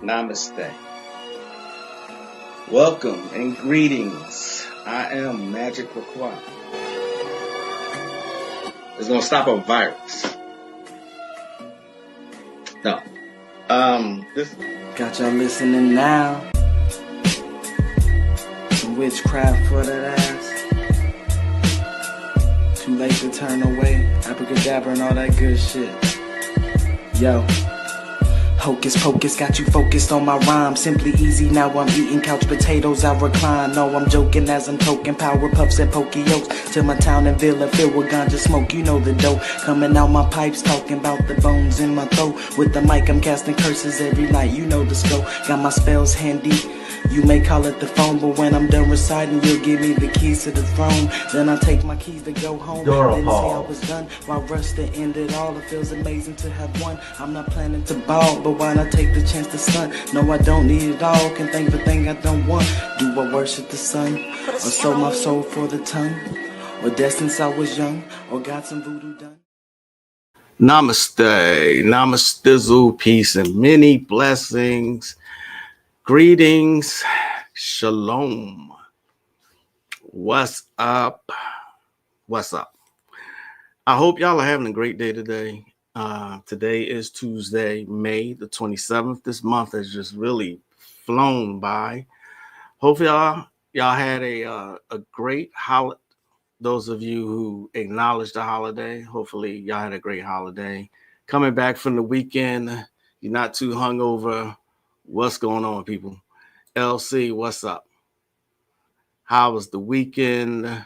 Namaste. Welcome and greetings. I am Magick. It's gonna stop a virus. No. This Got y'all listening now. Some witchcraft for that ass. Too late to turn away. Abracadabra and all that good shit. Yo. Hocus pocus, got you focused on my rhyme. Simply easy, now I'm eating couch potatoes, I recline. No, I'm joking as I'm toking power puffs and pokey yolks. Till my town and villa filled with ganja smoke, you know the dough. Coming out my pipes, talking about the bones in my throat. With the mic, I'm casting curses every night, you know the scope. Got my spells handy. You may call it the phone, but when I'm done reciting, you'll give me the keys to the throne. Then I'll take my keys to go home. Didn't say I was done. While rush to end it all, it feels amazing to have won. I'm not planning to ball, but why not take the chance to stunt? No, I don't need it all. Can think of a thing I don't want. Do I worship the sun? Or sold my soul for the tongue? Or death since I was young? Or got some voodoo done? Namaste. Namastizzle, peace and many blessings. Greetings. Shalom. What's up? What's up? I hope y'all are having a great day today. Today is Tuesday, May the 27th. This month has just really flown by. Hope y'all had a great holiday. Those of you who acknowledge the holiday, hopefully y'all had a great holiday. Coming back from the weekend, you're not too hungover. What's going on, people? LC, what's up? How was the weekend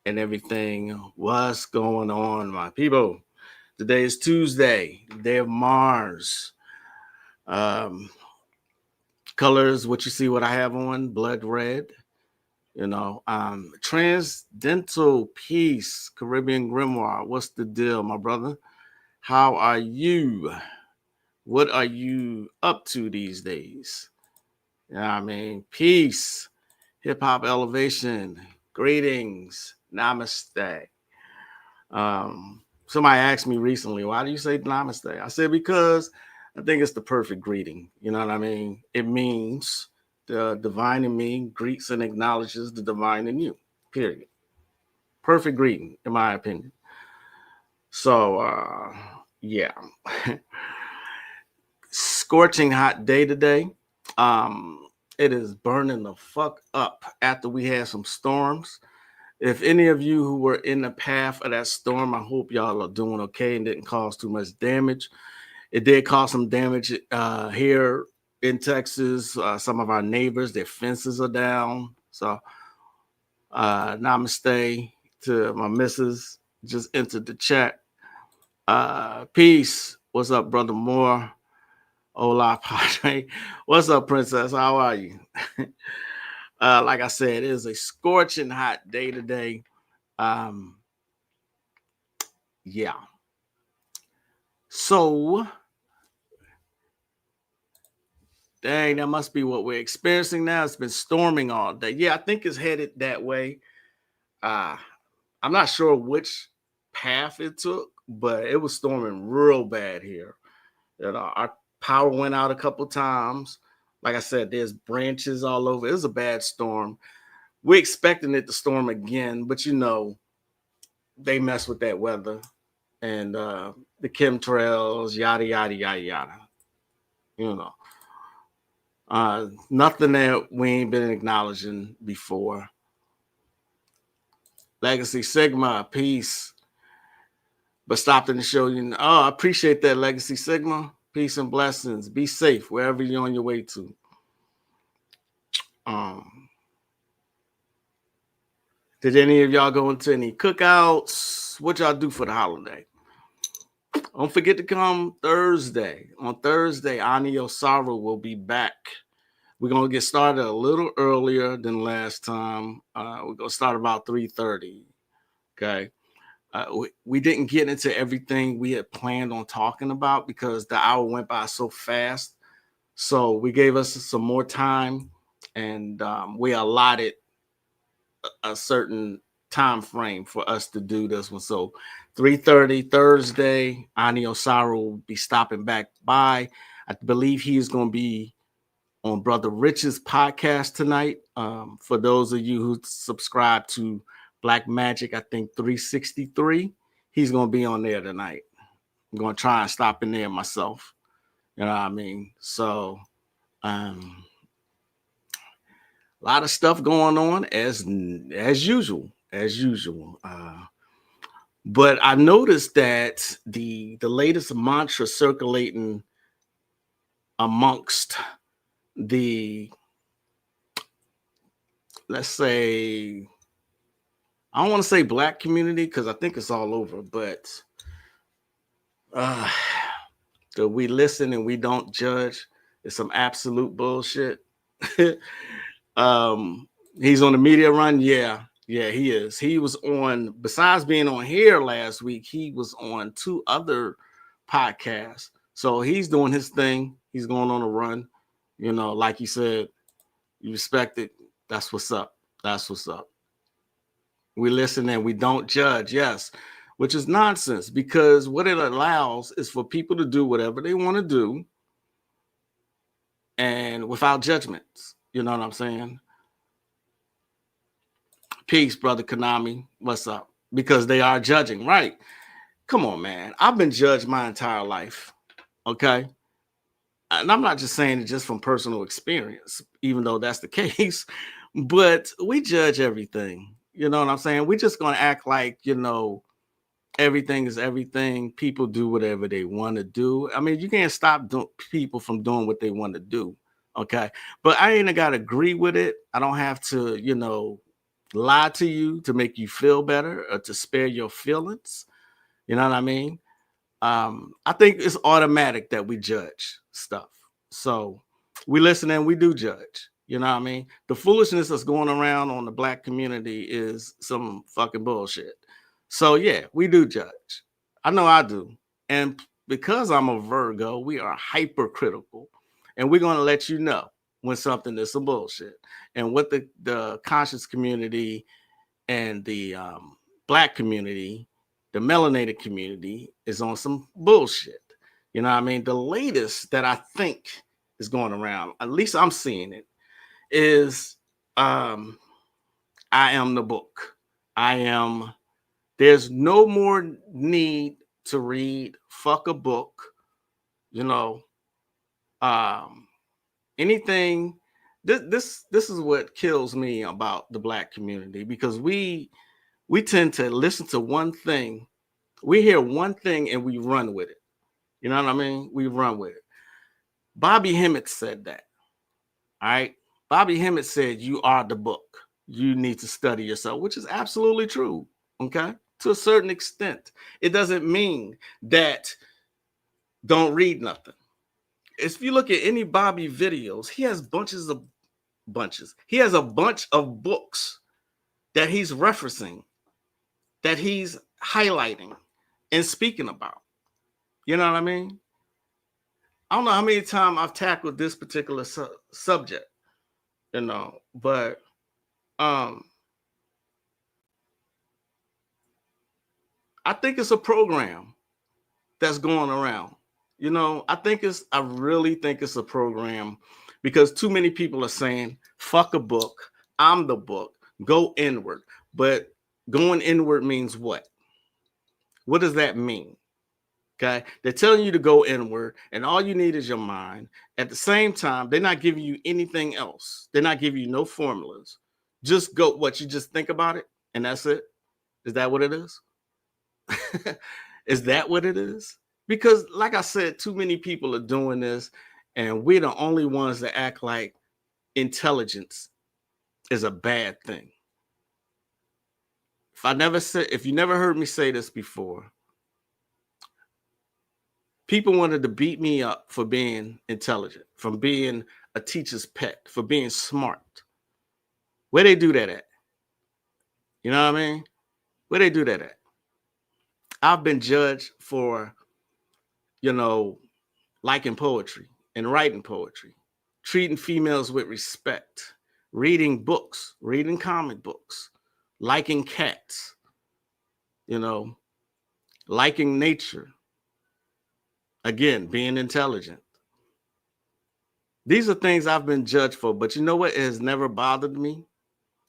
and everything? What's going on, my people? Today is Tuesday, day of Mars. Colors, what you see, what I have on, blood red. You know, Transcendental Peace, Caribbean Grimoire. What's the deal, my brother? How are you? What are you up to these days? Yeah, I mean, peace, hip hop elevation, greetings, namaste. Somebody asked me recently, why do you say namaste? I said, because I think it's the perfect greeting. You know what I mean? It means the divine in me greets and acknowledges the divine in you, period. Perfect greeting, in my opinion. So, yeah. Scorching hot day today. It is burning the fuck up after we had some storms. If any of you who were in the path of that storm, I hope y'all are doing okay and didn't cause too much damage. It did cause some damage here in Texas. Some of our neighbors, their fences are down. So namaste to my missus. Just entered the chat. Peace. What's up, brother Moore? Hola, Padre. What's up, princess? How are you? Like I said, it is a scorching hot day today. Yeah. So, dang, that must be what we're experiencing now. It's been storming all day. Yeah, I think it's headed that way. I'm not sure which path it took, but it was storming real bad here. You know, our power went out a couple times. Like I said, there's branches all over. It was a bad storm. We're expecting it to storm again, but you know, they mess with that weather and the chemtrails, yada, yada, yada, yada. You know, nothing that we ain't been acknowledging before. Legacy Sigma, peace. But stopped in to show you. Oh, I appreciate that, Legacy Sigma. Peace and blessings. Be safe wherever you're on your way to. Did any of y'all go into any cookouts? What y'all do for the holiday? Don't forget to come Thursday. On Thursday, Ani Osaru will be back. We're going to get started a little earlier than last time. We're going to start about 3:30. Okay. We didn't get into everything we had planned on talking about because the hour went by so fast. So we gave us some more time and we allotted a certain time frame for us to do this one. So 3:30 Thursday, Ani Osaru will be stopping back by. I believe he is going to be on Brother Rich's podcast tonight. For those of you who subscribe to Black Magic, I think 363, he's going to be on there tonight. I'm going to try and stop in there myself. You know what I mean? So, a lot of stuff going on as usual, but I noticed that the latest mantra circulating amongst the, let's say, I don't want to say Black community because I think it's all over, but that we listen and we don't judge is some absolute bullshit. He's on the media run. Yeah, he is. He was on, besides being on here last week, he was on 2 other podcasts. So he's doing his thing. He's going on a run. You know, like you said, you respect it. That's what's up. That's what's up. We listen and we don't judge. Yes, which is nonsense, because what it allows is for people to do whatever they want to do and without judgments. You know what I'm saying? Peace, brother Konami. What's up? Because they are judging, right? Come on, man. I've been judged my entire life. Okay. And I'm not just saying it just from personal experience, even though that's the case, but we judge everything. You know what I'm saying? We're just going to act like, you know, everything is everything. People do whatever they want to do. I mean, you can't stop people from doing what they want to do. Okay. But I ain't got to agree with it. I don't have to, you know, lie to you to make you feel better or to spare your feelings. You know what I mean? I think it's automatic that we judge stuff. So we listen and we do judge. You know what I mean? The foolishness that's going around on the Black community is some fucking bullshit. So yeah, we do judge. I know I do. And because I'm a Virgo, we are hypercritical. And we're going to let you know when something is some bullshit. And what the conscious community and the Black community, the melanated community, is on some bullshit. You know what I mean? The latest that I think is going around, at least I'm seeing it, is I am the book. There's no more need to read. Fuck a book. You know, anything. This is what kills me about the Black community, because we tend to listen to one thing. We hear one thing and we run with it. You know what I mean? We run with it. Bobby Hemmett said that. All right. Bobby Hemmett said, you are the book. You need to study yourself, which is absolutely true. Okay. To a certain extent. It doesn't mean that don't read nothing. If you look at any Bobby videos, he has bunches. He has a bunch of books that he's referencing, that he's highlighting and speaking about. You know what I mean? I don't know how many times I've tackled this particular subject, you know, but I think it's a program that's going around. You know, I really think it's a program, because too many people are saying, fuck a book, I'm the book, go inward. But going inward means what? What does that mean? Okay, they're telling you to go inward, and all you need is your mind. At the same time, they're not giving you anything else. They're not giving you no formulas. Just go what you just think about it, and that's it. Is that what it is? Is that what it is? Because, like I said, too many people are doing this, and we're the only ones that act like intelligence is a bad thing. If you never heard me say this before, people wanted to beat me up for being intelligent, for being a teacher's pet, for being smart. Where they do that at? You know what I mean? Where they do that at? I've been judged for, you know, liking poetry and writing poetry, treating females with respect, reading books, reading comic books, liking cats, you know, liking nature. Again, being intelligent. These are things I've been judged for, but you know what? It has never bothered me.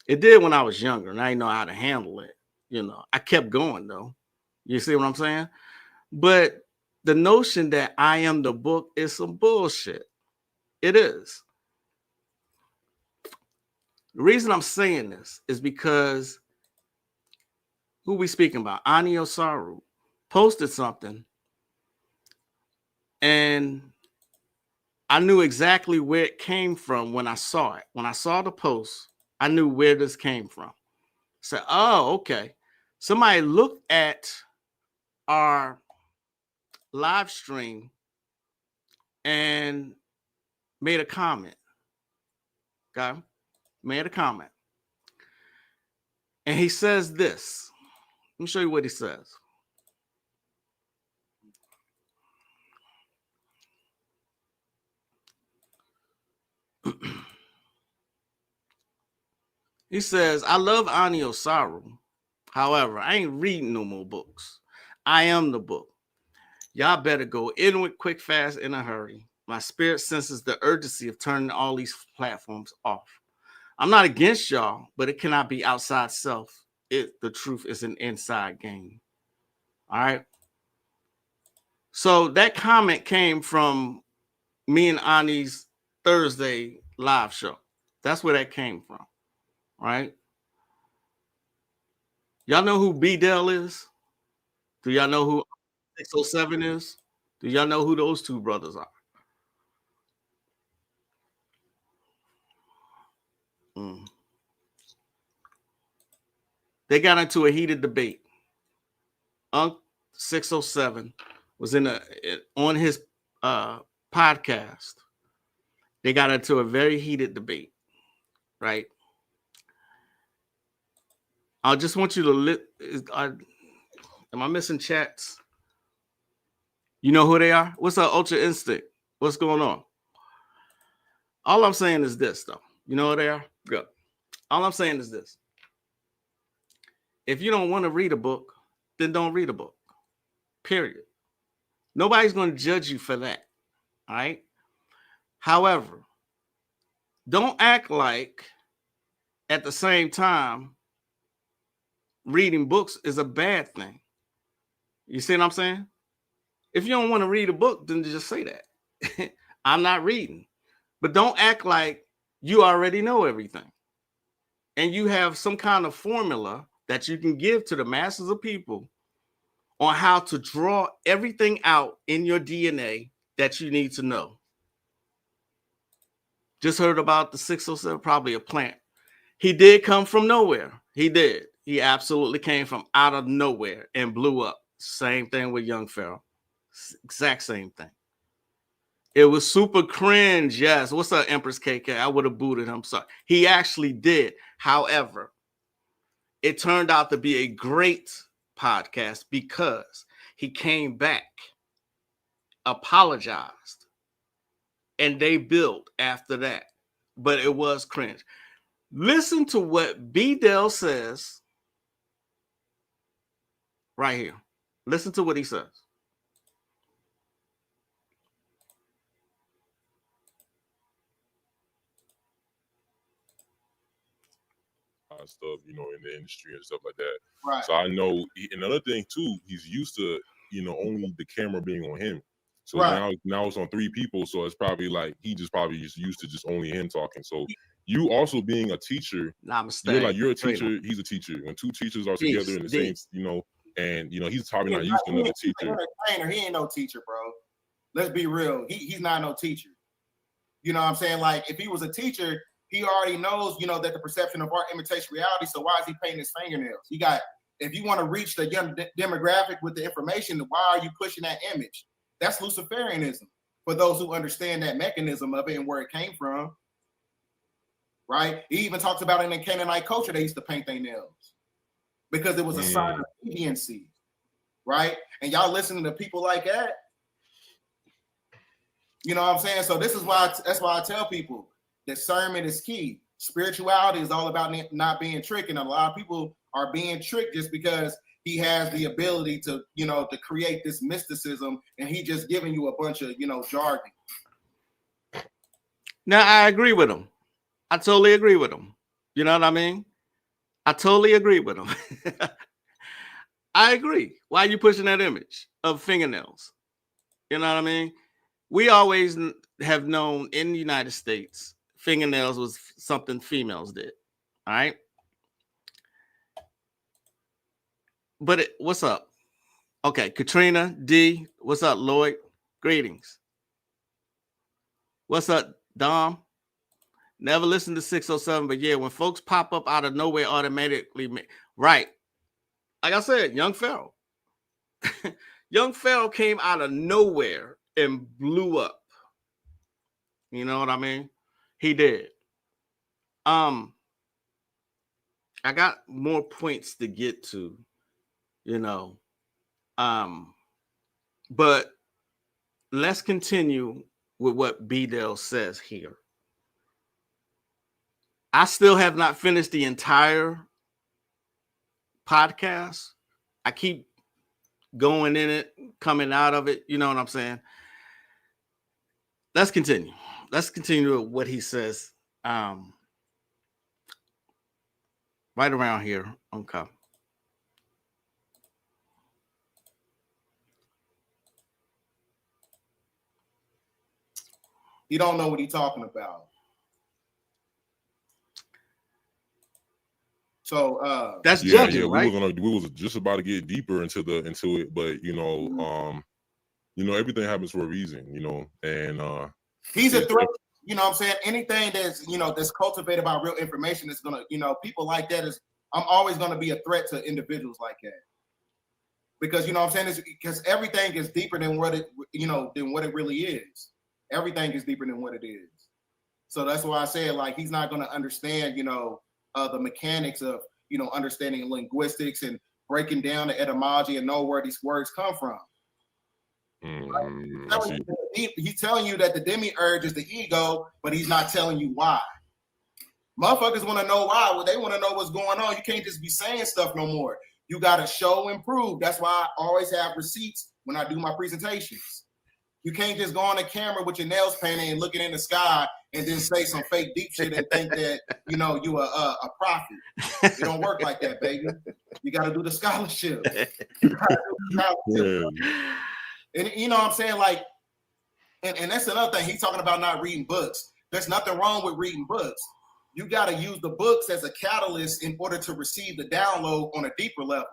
It did when I was younger, and I didn't know how to handle it. I kept going though. You see what I'm saying? But the notion that I am the book is some bullshit. It is. The reason I'm saying this is because who we speaking about? Ani Osaru posted something, and I knew exactly where it came from when I saw it. When I saw the post, I knew where this came from. I said, oh, okay. Somebody looked at our live stream and made a comment. Okay? Made a comment. And he says this. Let me show you what he says. He says, I love Ani Osaru. However, I ain't reading no more books. I am the book. Y'all better go in with quick, fast, in a hurry. My spirit senses the urgency of turning all these platforms off. I'm not against y'all, but it cannot be outside self. The truth is an inside game. All right. So that comment came from me and Ani's Thursday live show. That's where that came from. Right? Y'all know who B Dell is? Do y'all know who 607 is? Do y'all know who those two brothers are? They got into a heated debate. Unc 607 was on his podcast. They got into a very heated debate, right? I just want you to am I missing chats? You know who they are? What's up, Ultra Instinct? What's going on? All I'm saying is this, though. You know who they are? Good. All I'm saying is this. If you don't want to read a book, then don't read a book. Period. Nobody's going to judge you for that. All right? However, don't act like at the same time reading books is a bad thing. You see what I'm saying? If you don't want to read a book, then just say that. I'm not reading. But don't act like you already know everything. And you have some kind of formula that you can give to the masses of people on how to draw everything out in your DNA that you need to know. Just heard about the 607, probably a plant. He did come from nowhere. He did. He absolutely came from out of nowhere and blew up. Same thing with Young Pharaoh. Exact same thing. It was super cringe. Yes. What's up, Empress KK? I would have booted him. Sorry. He actually did. However, it turned out to be a great podcast because he came back, apologized, and they built after that. But it was cringe. Listen to what B. Dell says right here. Listen to what he says. Stuff, in the industry and stuff like that. Right. So I know another thing too, he's used to, only the camera being on him. So right. now it's on three people. So it's probably like he just probably just used to just only him talking. So you also being a teacher, you're a teacher, he's a teacher. When two teachers are together in the same, and he's probably not used to another teacher. He ain't no teacher, bro. Let's be real. He's not no teacher. You know what I'm saying? Like if he was a teacher, he already knows, that the perception of art imitates reality. So why is he painting his fingernails? If you want to reach the young demographic with the information, why are you pushing that image? That's Luciferianism for those who understand that mechanism of it and where it came from. Right? He even talks about it in the Canaanite culture. They used to paint their nails because it was a sign of deviancy. Right? And y'all listening to people like that. You know what I'm saying? So that's why I tell people, discernment is key. Spirituality is all about not being tricked, and a lot of people are being tricked just because he has the ability to, to create this mysticism, and he just giving you a bunch of, jargon. Now, I agree with him. I totally agree with him. You know what I mean? I totally agree with him. I agree. Why are you pushing that image of fingernails? You know what I mean? We always have known in the United States, fingernails was something females did. All right. But what's up? Okay, Katrina, D, what's up, Lloyd? Greetings. What's up, Dom? Never listen to 607, but yeah, when folks pop up out of nowhere automatically, right. Like I said, Young Pharaoh. Young Pharaoh came out of nowhere and blew up. You know what I mean? He did. I got more points to get to, you know. But let's continue with what B-Dell says here. I still have not finished the entire podcast. I keep going in it, coming out of it. You know what I'm saying? Let's continue. Let's continue with what he says. Right around here. Okay. He don't know what he's talking about. So that's judging, right? We was just about to get deeper into it, but you know, everything happens for a reason, you know, and he's a threat. You know what I'm saying? Anything that's, you know, that's cultivated by real information is gonna, you know, people like that is, I'm always gonna be a threat to individuals like that. Because, you know what I'm saying, is because everything is deeper than what it, you know, than what it really is. Everything is deeper than what it is. So that's why I said, like, he's not gonna understand, you know, the mechanics of, you know, understanding linguistics and breaking down the etymology and know where these words come from. He's telling you that the demiurge is the ego, but he's not telling you why. Motherfuckers want to know why. Well, they want to know what's going on. You can't just be saying stuff no more. You got to show and prove. That's why I always have receipts when I do my presentations. You can't just go on the camera with your nails painted and looking in the sky and then say some fake deep shit and think that, you know, you a prophet. It don't work like that, baby. You got to do the scholarship. And you know what I'm saying? Like, and that's another thing. He's talking about not reading books. There's nothing wrong with reading books. You got to use the books as a catalyst in order to receive the download on a deeper level.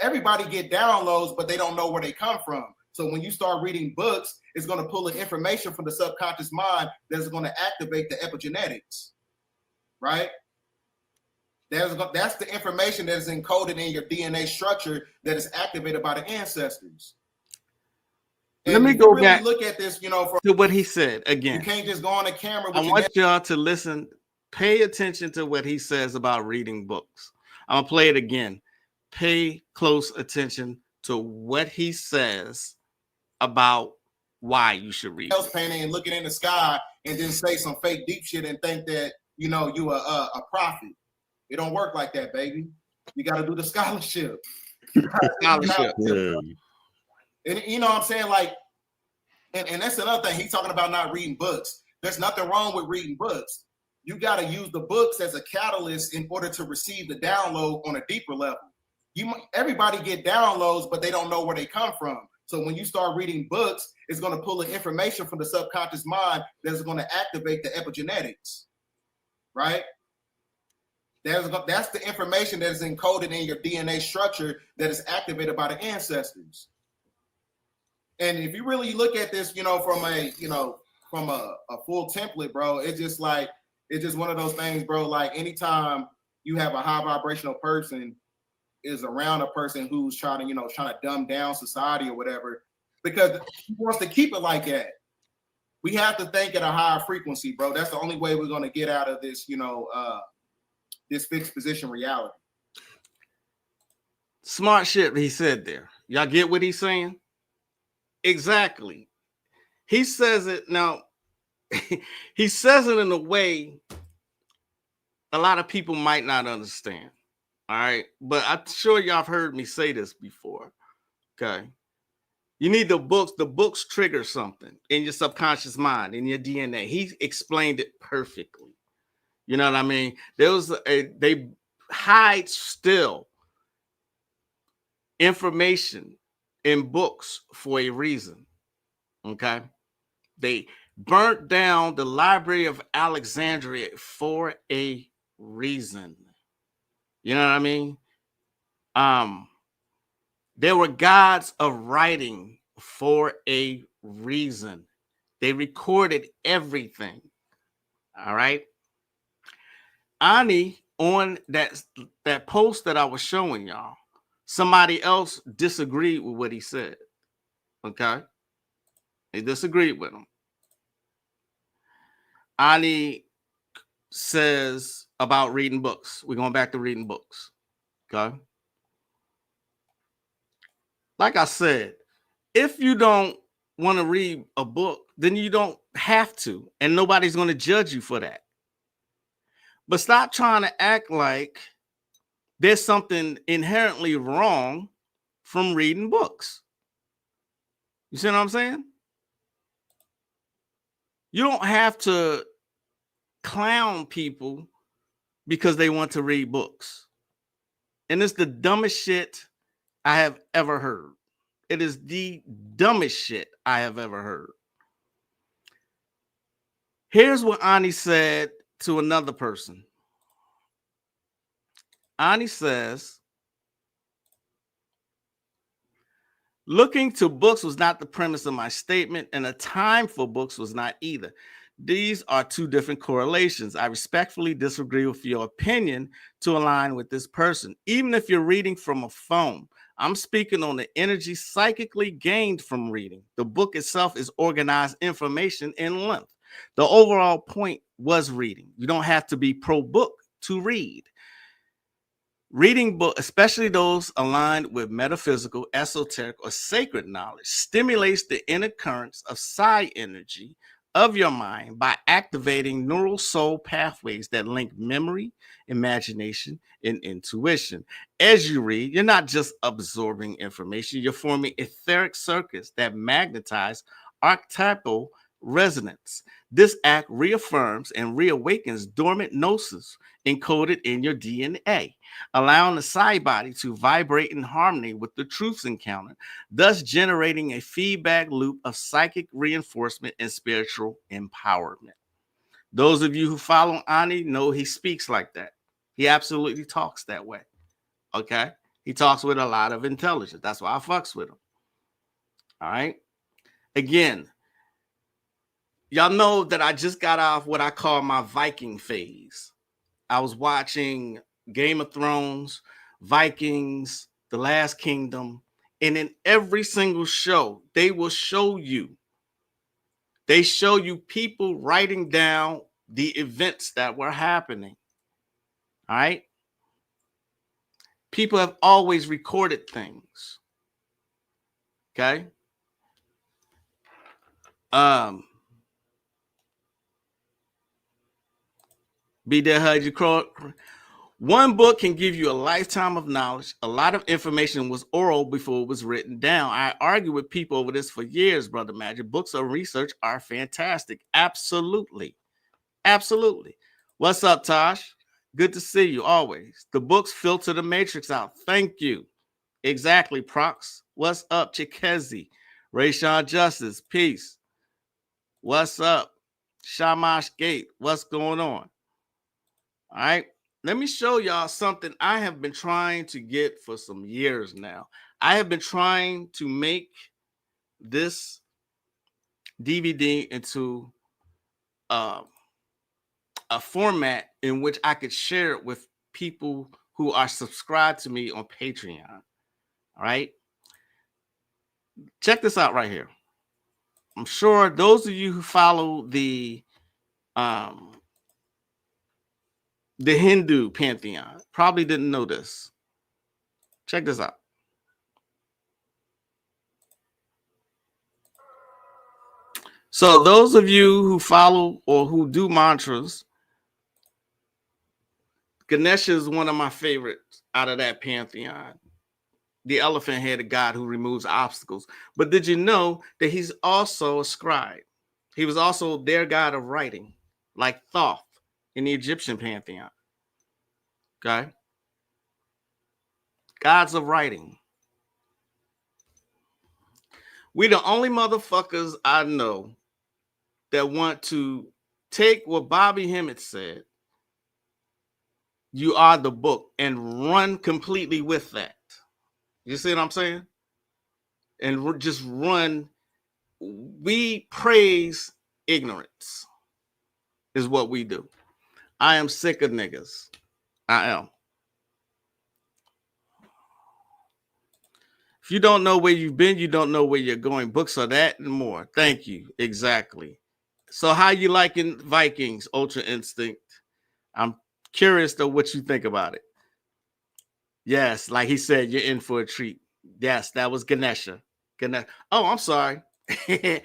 Everybody get downloads, but they don't know where they come from. So when you start reading books, it's going to pull the information from the subconscious mind that's going to activate the epigenetics, right? That's the information that is encoded in your DNA structure that is activated by the ancestors. And let me go really back. Look at this, you know, to what he said again. You can't just go on the camera. I want y'all to listen. Pay attention to what he says about reading books. I'm gonna play it again. Pay close attention to what he says about why you should read. Painting and looking in the sky and then say some fake deep shit and think that, you know, you a prophet. It don't work like that, baby. You got to do the scholarship. Scholarship. And you know what I'm saying? Like, and that's another thing. He's talking about not reading books. There's nothing wrong with reading books. You got to use the books as a catalyst in order to receive the download on a deeper level. Everybody get downloads, but they don't know where they come from. So when you start reading books, it's going to pull the information from the subconscious mind that's going to activate the epigenetics, right? That's the information that is encoded in your DNA structure that is activated by the ancestors. And if you really look at this, you know, from a full template, bro, it's just one of those things, bro. Like anytime you have a high vibrational person is around a person who's trying to dumb down society or whatever, because he wants to keep it like that. We have to think at a higher frequency, bro. That's the only way we're going to get out of this, this fixed position reality. Smart shit he said there. Y'all get what he's saying? Exactly. He says it now. He says it in a way a lot of people might not understand. All right. But I'm sure y'all have heard me say this before. Okay. You need the books. The books trigger something in your subconscious mind, in your DNA. He explained it perfectly. You know what I mean? They hide still information in books for a reason. Okay? They burnt down the Library of Alexandria for a reason. You know what I mean? There were gods of writing for a reason. They recorded everything. All right. Ani, on that post that I was showing y'all, somebody else disagreed with what he said. Okay. They disagreed with him. Ani says about reading books. We're going back to reading books. Okay. Like I said, if you don't want to read a book, then you don't have to, and nobody's going to judge you for that. But stop trying to act like there's something inherently wrong from reading books. You see what I'm saying? You don't have to clown people because they want to read books. And it's the dumbest shit I have ever heard. It is the dumbest shit I have ever heard. Here's what Ani said to another person. Ani says, looking to books was not the premise of my statement, and a time for books was not either. These are two different correlations. I respectfully disagree with your opinion to align with this person. Even if you're reading from a phone, I'm speaking on the energy psychically gained from reading. The book itself is organized information in length. The overall point was reading. You don't have to be pro-book to read. Reading books, especially those aligned with metaphysical, esoteric, or sacred knowledge, stimulates the inner currents of psi energy of your mind by activating neural soul pathways that link memory, imagination, and intuition. As you read, you're not just absorbing information, you're forming etheric circuits that magnetize archetypal resonance. This act reaffirms and reawakens dormant gnosis encoded in your DNA, allowing the psi body to vibrate in harmony with the truths encountered, thus generating a feedback loop of psychic reinforcement and spiritual empowerment. Those of you who follow Ani know he speaks like that. He absolutely talks that way. Okay? He talks with a lot of intelligence. That's why I fucks with him. All right? Again, y'all know that I just got off what I call my Viking phase. I was watching Game of Thrones, Vikings, The Last Kingdom, and in every single show, they will show you. They show you people writing down the events that were happening. All right? People have always recorded things. Okay? Be there, heard you crawl. One book can give you a lifetime of knowledge. A lot of information was oral before it was written down. I argue with people over this for years, Brother Magic. Books of research are fantastic. Absolutely. Absolutely. What's up, Tosh? Good to see you always. The books filter the matrix out. Thank you. Exactly, Prox. What's up, Chikezi? Rayshawn Justice, peace. What's up? Shamash Gate, what's going on? All right. Let me show y'all something I have been trying to get for some years now. I have been trying to make this DVD into a format in which I could share it with people who are subscribed to me on Patreon. All right. Check this out right here. I'm sure those of you who follow the Hindu pantheon probably didn't know this. Check this out. So those of you who follow or who do mantras, Ganesha is one of my favorites out of that pantheon. the elephant-headed god who removes obstacles. But did you know that he's also a scribe? He was also their god of writing, like Thoth in the Egyptian pantheon. Okay? Gods of writing. We the only motherfuckers I know that want to take what Bobby Hemmett said, you are the book, and run completely with that. You see what I'm saying? And just run. We praise ignorance is what we do. I am sick of niggas. I am. If you don't know where you've been, you don't know where you're going. Books are that and more. Thank you. Exactly. So how you liking Vikings, Ultra Instinct? I'm curious though what you think about it. Yes, like he said, you're in for a treat. Yes, that was Ganesha. Oh, I'm sorry. I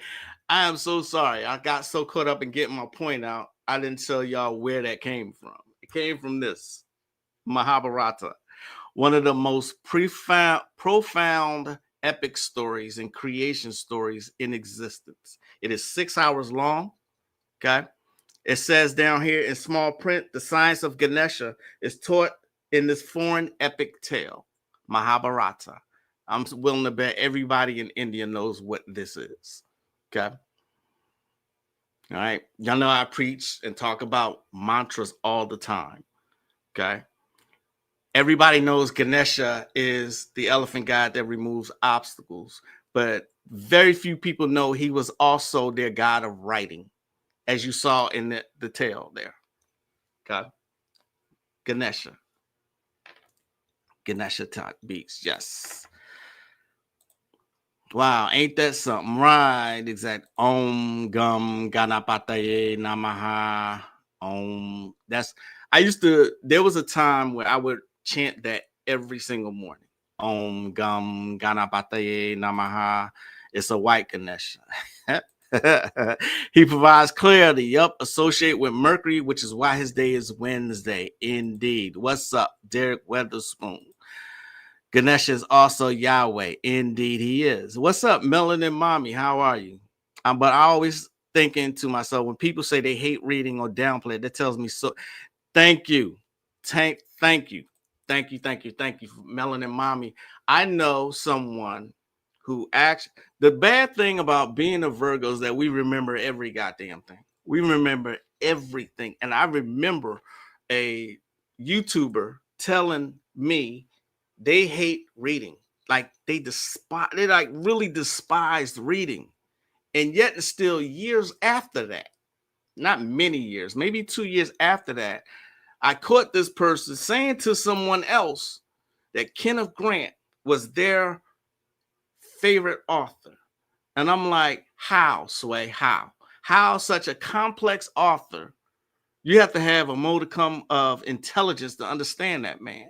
am so sorry. I got so caught up in getting my point out. I didn't tell y'all where that came from. It came from this Mahabharata, one of the most profound epic stories and creation stories in existence. It is 6 hours long. Okay. It says down here in small print, the science of Ganesha is taught in this foreign epic tale, Mahabharata. I'm willing to bet everybody in India knows what this is. Okay. All right. Y'all know I preach and talk about mantras all the time. Okay. Everybody knows Ganesha is the elephant god that removes obstacles, but very few people know he was also their god of writing, as you saw in the tale there. Okay. Ganesha. Ganesha type beats. Yes. Wow, ain't that something? Right, exact. Om Gum Ganapataye Namaha. Om. There was a time where I would chant that every single morning. Om Gum Ganapataye Namaha. It's a white Ganesha. He provides clarity. Yup, associate with Mercury, which is why his day is Wednesday. Indeed. What's up, Derek Weatherspoon? Ganesha is also Yahweh. Indeed, he is. What's up, Melanin Mommy? How are you? But I always thinking to myself, when people say they hate reading or downplay it, that tells me so. Thank you. Thank you. Thank you, Melanin Mommy. I know someone who actually, the bad thing about being a Virgo is that we remember every goddamn thing. We remember everything. And I remember a YouTuber telling me they hate reading. Like they like really despised reading. And yet it's still years after that, not many years, maybe 2 years after that, I caught this person saying to someone else that Kenneth Grant was their favorite author. And I'm like, how, Sway? How such a complex author? You have to have a modicum of intelligence to understand that man.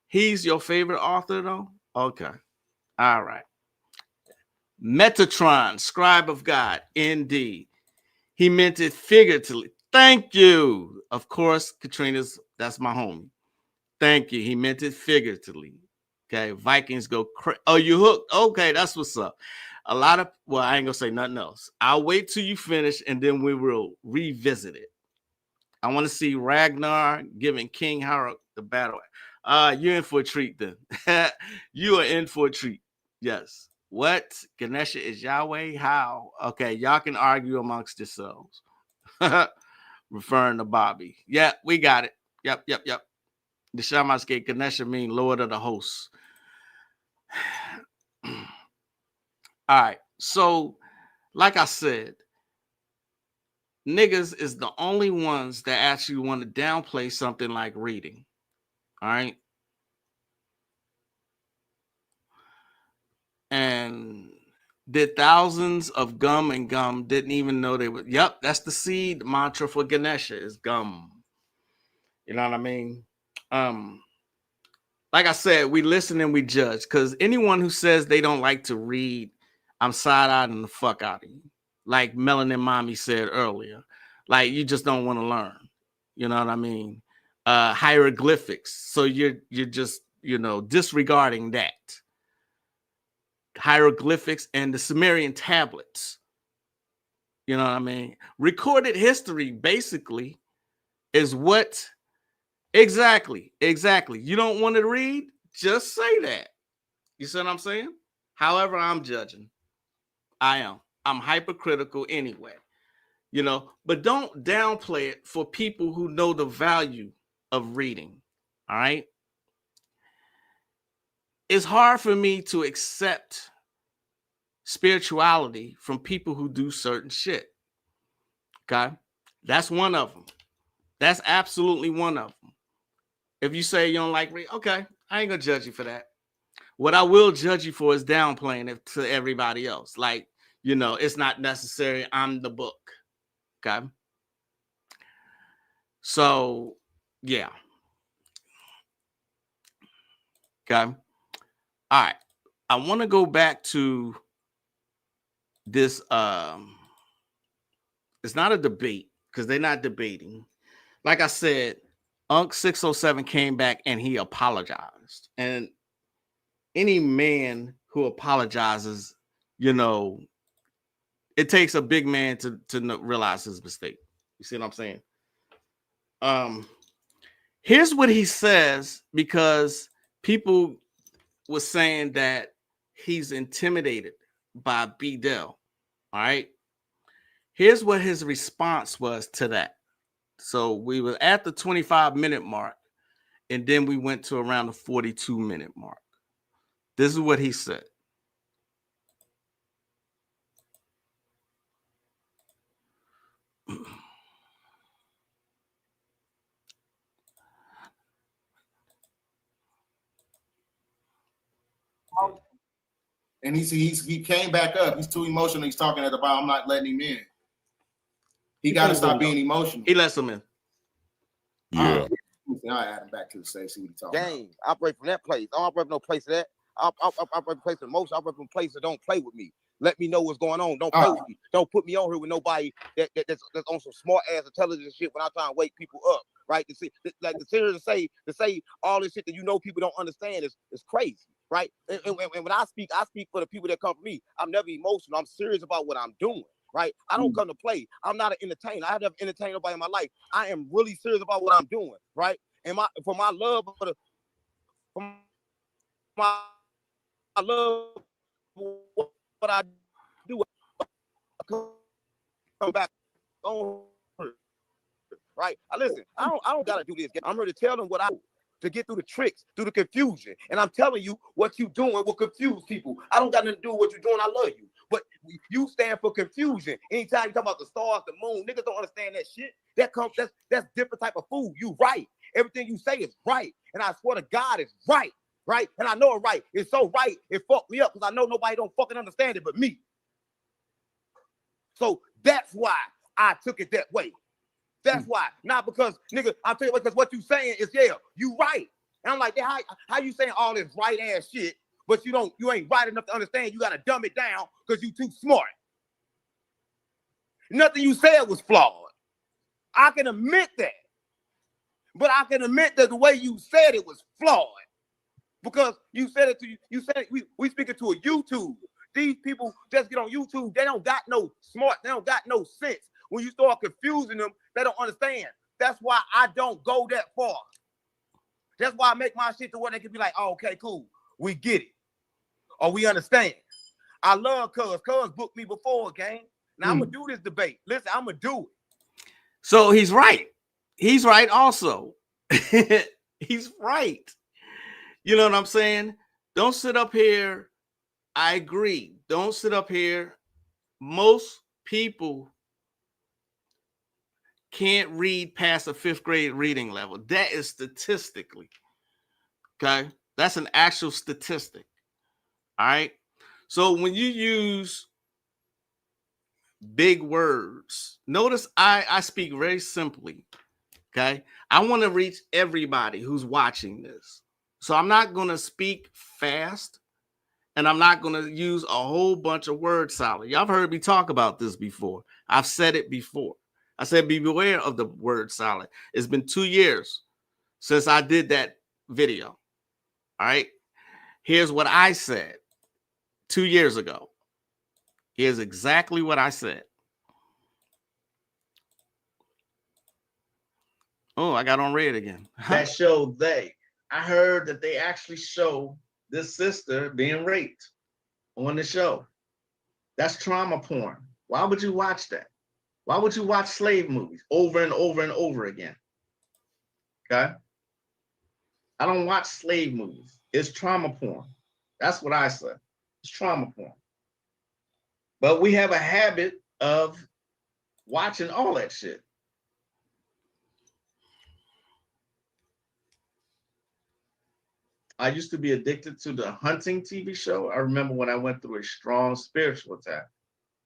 He's your favorite author, though? Okay. All right. Metatron, scribe of God. Indeed. He meant it figuratively. Thank you. Of course, that's my homie. Thank you. He meant it figuratively. Okay. Vikings go crazy. Oh, you hooked? Okay, that's what's up. I ain't gonna say nothing else. I'll wait till you finish and then we will revisit it. I want to see Ragnar giving King Harold the battle. You're in for a treat then. You are in for a treat. Yes. What? Ganesha is Yahweh? How? Okay, y'all can argue amongst yourselves. Referring to Bobby. Yeah, we got it. Yep. The Shamaske Ganesha mean Lord of the Hosts. All right. So, like I said, niggas is the only ones that actually want to downplay something like reading. All right. And did thousands of gum didn't even know they were. Yep, that's the seed mantra for Ganesha is gum. You know what I mean? Like I said, we listen and we judge, because anyone who says they don't like to read, I'm side-eyeing the fuck out of you. Like Melanin Mommy said earlier, like you just don't want to learn. You know what I mean? Hieroglyphics. So you're just, disregarding that. hieroglyphics and the Sumerian tablets. You know what I mean? Recorded history basically is what exactly. You don't want to read? Just say that. You see what I'm saying? However, I'm judging. I am. I'm hypercritical anyway. You know, but don't downplay it for people who know the value of reading. All right. It's hard for me to accept spirituality from people who do certain shit. Okay. That's one of them. That's absolutely one of them. If you say you don't like read, okay, I ain't gonna judge you for that. What I will judge you for is downplaying it to everybody else. Like, you know, it's not necessary. I'm the book. Okay. So, yeah. Okay. All right. I want to go back to this. It's not a debate because they're not debating. Like I said, Unc 607 came back and he apologized. And any man who apologizes, you know, it takes a big man to realize his mistake. You see what I'm saying? Here's what he says, because people were saying that he's intimidated by B. Dell. All right. Here's what his response was to that. So we were at the 25-minute mark, and then we went to around the 42-minute mark. This is what he said. And he came back up. He's too emotional. He's talking at the bottom. I'm not letting him in. He got to stop being emotional. He lets him in. Yeah. I add him back to the stage. See what he's talking about. I operate from that place. I don't operate from no place of that. I operate from place of emotion. I operate from a place that don't play with me. Let me know what's going on. Don't play with me. Don't put me on here with nobody that's on some smart ass intelligent shit when I'm trying to wake people up. Right? To see, like the serious to say all this shit that you know people don't understand is crazy. Right? And when I speak for the people that come from me. I'm never emotional. I'm serious about what I'm doing. Right? I don't come to play. I'm not an entertainer. I have never entertained nobody in my life. I am really serious about what I'm doing. Right? And for my love for what I do, I come back on. Right? Listen, I don't gotta do this. I'm ready to tell them what I do to get through the tricks, through the confusion. And I'm telling you what you doing will confuse people. I don't got nothing to do with what you're doing. I love you. But you stand for confusion. Anytime you talk about the stars, the moon, niggas don't understand that shit. That's different type of food. You right. Everything you say is right. And I swear to God, it's right. Right? And I know it's right. It's so right, it fucked me up because I know nobody don't fucking understand it but me. So that's why I took it that way. That's why. Not because, nigga, I'll tell you what, because what you saying is, yeah, you right. And I'm like, how you saying all this right ass shit, but you ain't right enough to understand. You got to dumb it down because you too smart. Nothing you said was flawed. I can admit that. But I can admit that the way you said it was flawed. Because you said it we speaking to a YouTube. These people just get on YouTube. They don't got no smart. They don't got no sense. When you start confusing them, they don't understand. That's why I don't go that far. That's why I make my shit to where they can be like, oh, okay, cool. We get it. Or we understand. I love Cuz. Cuz booked me before, gang. Now I'm going to do this debate. Listen, I'm going to do it. So he's right. He's right also. He's right. You know what I'm saying? Don't sit up here. I agree. Don't sit up here. Most people can't read past a 5th grade reading level. That is statistically. Okay? That's an actual statistic. All right? So when you use big words, notice I speak very simply. Okay? I want to reach everybody who's watching this. So I'm not going to speak fast, and I'm not going to use a whole bunch of word salad. Y'all have heard me talk about this before. I've said it before. I said, be beware of the word salad. It's been 2 years since I did that video. All right. Here's what I said 2 years ago. Here's exactly what I said. Oh, I got on red again. That show I heard that they actually show this sister being raped on the show. That's trauma porn. Why would you watch that? Why would you watch slave movies over and over and over again? Okay? I don't watch slave movies. It's trauma porn. That's what I said. It's trauma porn. But we have a habit of watching all that shit. I used to be addicted to the hunting TV show. I remember when I went through a strong spiritual attack.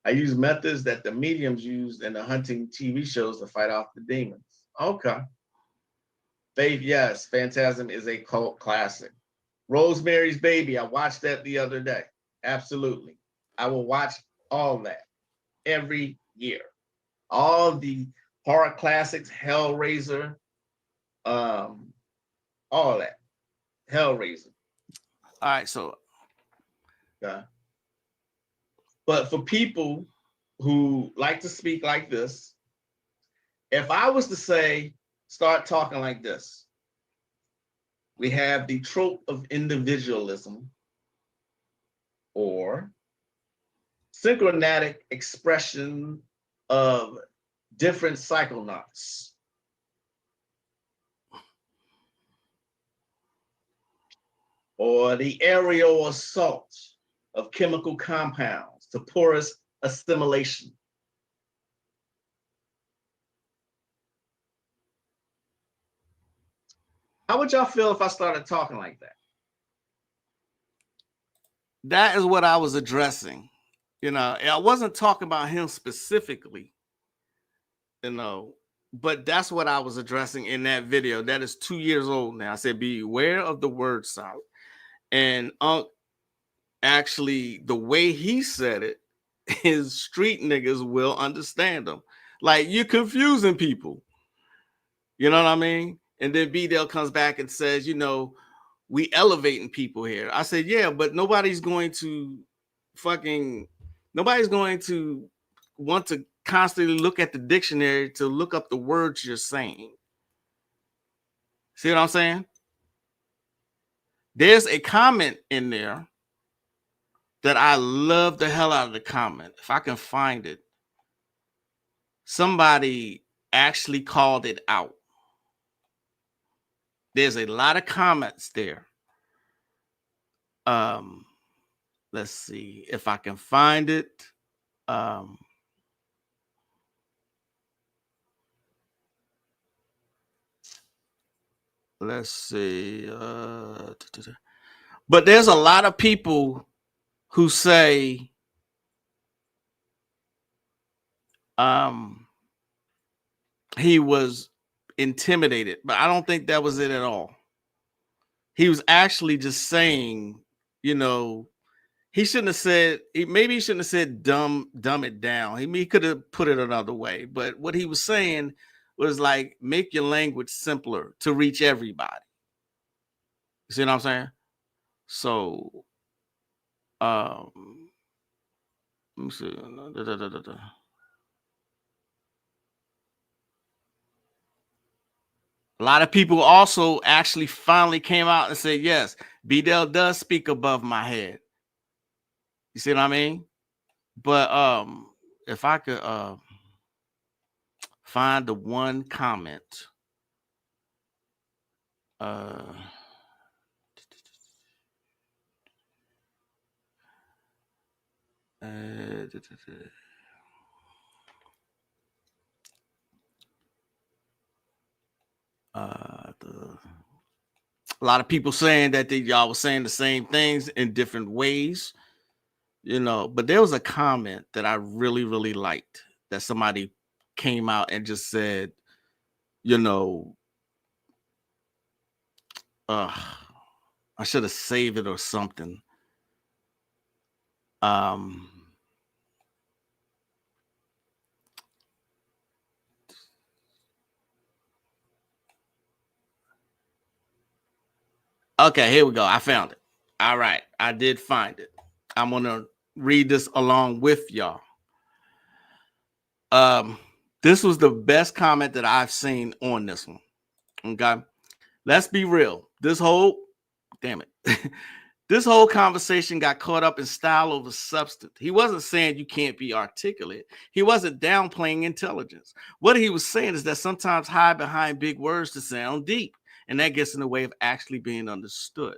I used methods that the mediums used in the hunting TV shows to fight off the demons. Okay. Faith, yes. Phantasm is a cult classic. Rosemary's Baby, I watched that the other day. Absolutely. I will watch all that every year. All the horror classics, Hellraiser, all that. Hellraiser. All right, so. Yeah. But for people who like to speak like this, if I was to say, start talking like this, we have the trope of individualism or synchronatic expression of different psychonauts. Or the aerial assault of chemical compounds to porous assimilation. How would y'all feel if I started talking like that? That is what I was addressing. You know, I wasn't talking about him specifically, you know, but that's what I was addressing in that video. That is 2 years old now. I said, beware of the word salad. And actually, the way he said it, is street niggas will understand them. Like, you're confusing people. You know what I mean? And then B-Dale comes back and says, you know, we elevating people here. I said, yeah, but nobody's going to want to constantly look at the dictionary to look up the words you're saying. See what I'm saying? There's a comment in there that I love the hell out of the comment. If I can find it. Somebody actually called it out. There's a lot of comments there. Let's see if I can find it. Let's see. But there's a lot of people who say he was intimidated, but I don't think that was it at all. He was actually just saying, you know, he shouldn't have said, maybe he shouldn't have said dumb it down. He could have put it another way. But what he was saying was like, make your language simpler to reach everybody. You see what I'm saying? So, let me see. A lot of people also actually finally came out and said, yes, B-Dale does speak above my head. You see what I mean? But if I could find the one comment. A lot of people saying that y'all was saying the same things in different ways, you know, but there was a comment that I really, really liked that somebody came out and just said, you know, I should have saved it or something. Okay, here we go. I found it. All right. I did find it. I'm gonna read this along with y'all. This was the best comment that I've seen on this one. Okay, let's be real. This whole this whole conversation got caught up in style over substance. He wasn't saying you can't be articulate. He wasn't downplaying intelligence. What he was saying is that sometimes hide behind big words to sound deep, and that gets in the way of actually being understood.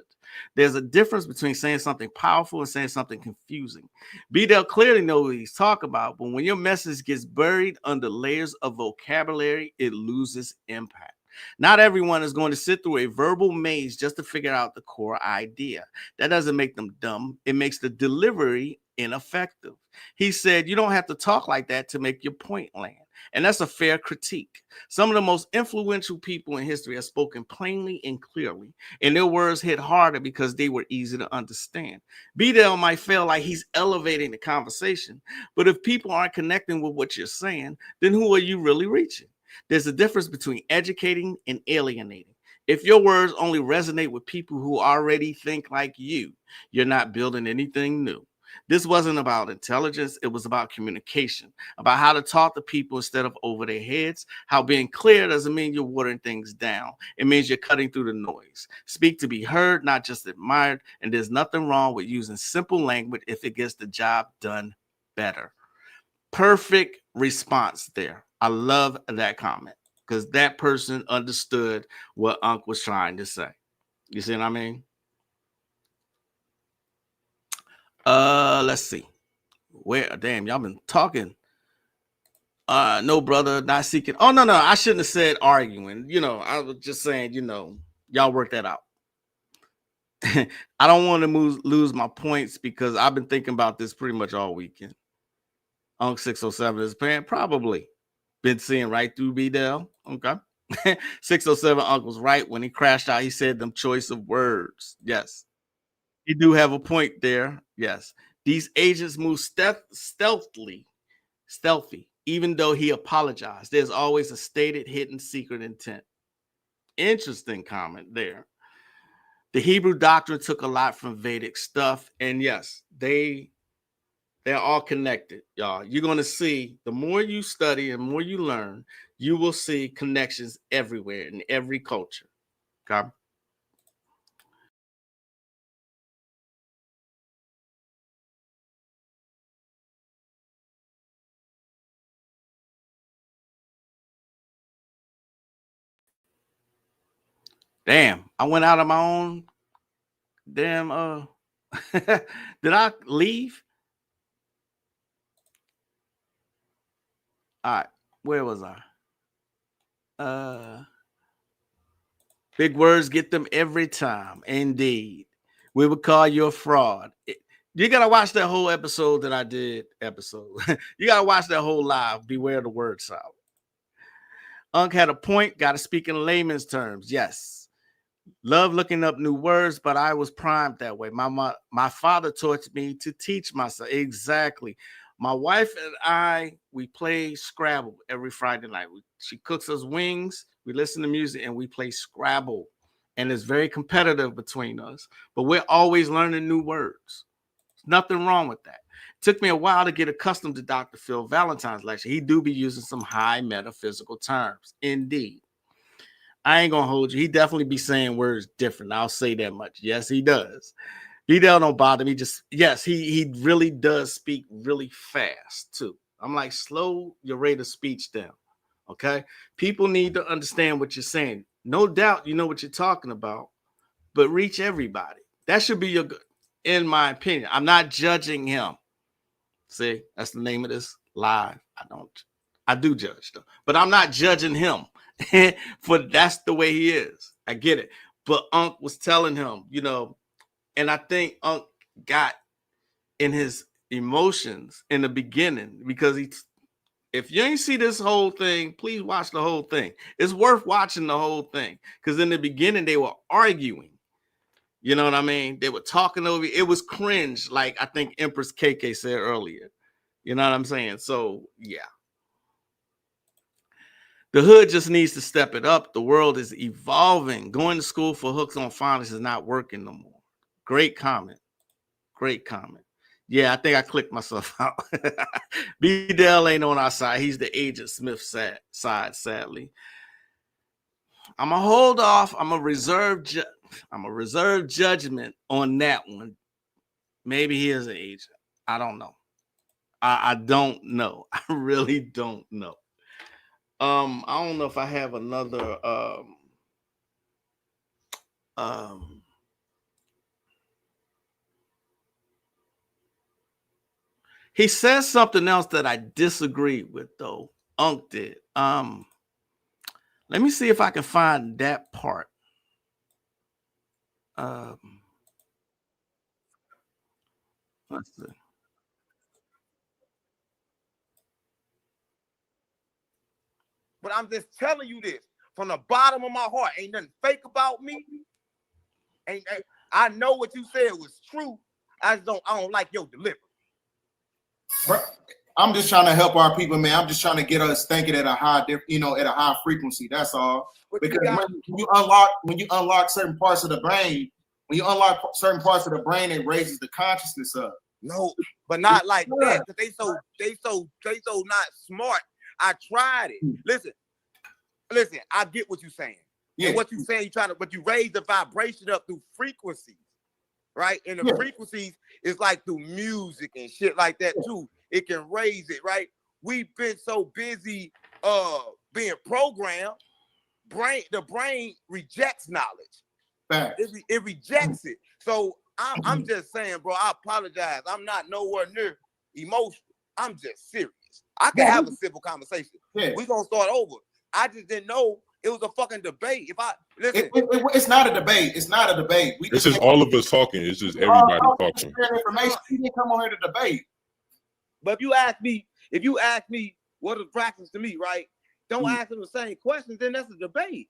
There's a difference between saying something powerful and saying something confusing. B-Dell clearly knows what he's talking about, but when your message gets buried under layers of vocabulary, it loses impact. Not everyone is going to sit through a verbal maze just to figure out the core idea. That doesn't make them dumb. It makes the delivery ineffective. He said, you don't have to talk like that to make your point land. And that's a fair critique. Some of the most influential people in history have spoken plainly and clearly, and their words hit harder because they were easy to understand. B-Dell might feel like he's elevating the conversation, but if people aren't connecting with what you're saying, then who are you really reaching? There's a difference between educating and alienating. If your words only resonate with people who already think like you, you're not building anything new. This wasn't about intelligence. It was about communication, about how to talk to people instead of over their heads. How being clear doesn't mean you're watering things down. It means you're cutting through the noise. Speak to be heard, not just admired. And there's nothing wrong with using simple language if it gets the job done better. Perfect response there. I love that comment because that person understood what Unc was trying to say. You see what I mean? Let's see. Where damn, y'all been talking. No, brother, not seeking. Oh, no, I shouldn't have said arguing. You know, I was just saying, you know, y'all work that out. I don't want to lose my points because I've been thinking about this pretty much all weekend. Unc 607 is paying, probably been seeing right through B-Dell. Okay. 607 Unc was right when he crashed out. He said them choice of words. Yes. You do have a point there. Yes. These agents move stealthy, even though he apologized. There's always a stated hidden secret intent. Interesting comment there. The Hebrew doctrine took a lot from Vedic stuff. And yes, they're all connected, y'all. You're going to see the more you study and more you learn, you will see connections everywhere in every culture. Okay. Damn, I went out of my own damn did I leave? All right, where was I? Big words get them every time. Indeed. We would call you a fraud. You gotta watch that whole episode that I did. You gotta watch that whole live. Beware the word salad. Unc had a point. Got to speak in layman's terms. Yes. Love looking up new words, but I was primed that way. My father taught me to teach myself. Exactly. My wife and I, we play Scrabble every Friday night. She cooks us wings. We listen to music and we play Scrabble. And it's very competitive between us. But we're always learning new words. There's nothing wrong with that. It took me a while to get accustomed to Dr. Phil Valentine's lecture. He do be using some high metaphysical terms. Indeed. I ain't gonna hold you. He definitely be saying words different. I'll say that much. Yes, he does. B-Dell don't bother me. Just yes, he really does speak really fast too. I'm like, slow your rate of speech down. Okay. People need to understand what you're saying. No doubt you know what you're talking about, but reach everybody. That should be in my opinion. I'm not judging him. See, that's the name of this live. I do judge them, but I'm not judging him. For that's the way he is. I get it. But Unc was telling him, you know, and I think Unc got in his emotions in the beginning because if you ain't see this whole thing, please watch the whole thing. It's worth watching the whole thing because in the beginning they were arguing. You know what I mean? They were talking over. It was cringe, like I think Empress KK said earlier. You know what I'm saying? So yeah. The hood just needs to step it up. The world is evolving. Going to school for hooks on phonics is not working no more. Great comment. Great comment. Yeah, I think I clicked myself out. B-Dell ain't on our side. He's the Agent Smith side, sadly. I'm gonna hold off. I'm a reserve judgment on that one. Maybe he is an agent. I don't know. I don't know. I really don't know. I don't know if I have another he says something else that I disagree with, though. Unc did. Let me see if I can find that part. Let's see. But I'm just telling you this from the bottom of my heart. Ain't nothing fake about me. I know what you said was true. I don't like your delivery. I'm just trying to help our people, man. I'm just trying to get us thinking at a high, at a high frequency. That's all. Because when you unlock certain parts of the brain, it raises the consciousness up. No, but not like that. Cause they so not smart. I tried it. Listen. I get what you're saying. Yeah. And what you're saying, but you raise the vibration up through frequencies, right? And the frequencies is like through music and shit like that too. It can raise it, right? We've been so busy being programmed. The brain rejects knowledge. It rejects it. So I'm just saying, bro, I apologize. I'm not nowhere near emotional. I'm just serious. I can have a civil conversation. Yeah. We're gonna start over. I just didn't know it was a fucking debate. If I listen, it's not a debate. It's not a debate. It's just all of us talking. It's just everybody talking. Information. You didn't come on here to debate. But if you ask me what is practice to me, right? Don't ask them the same questions. Then that's a debate.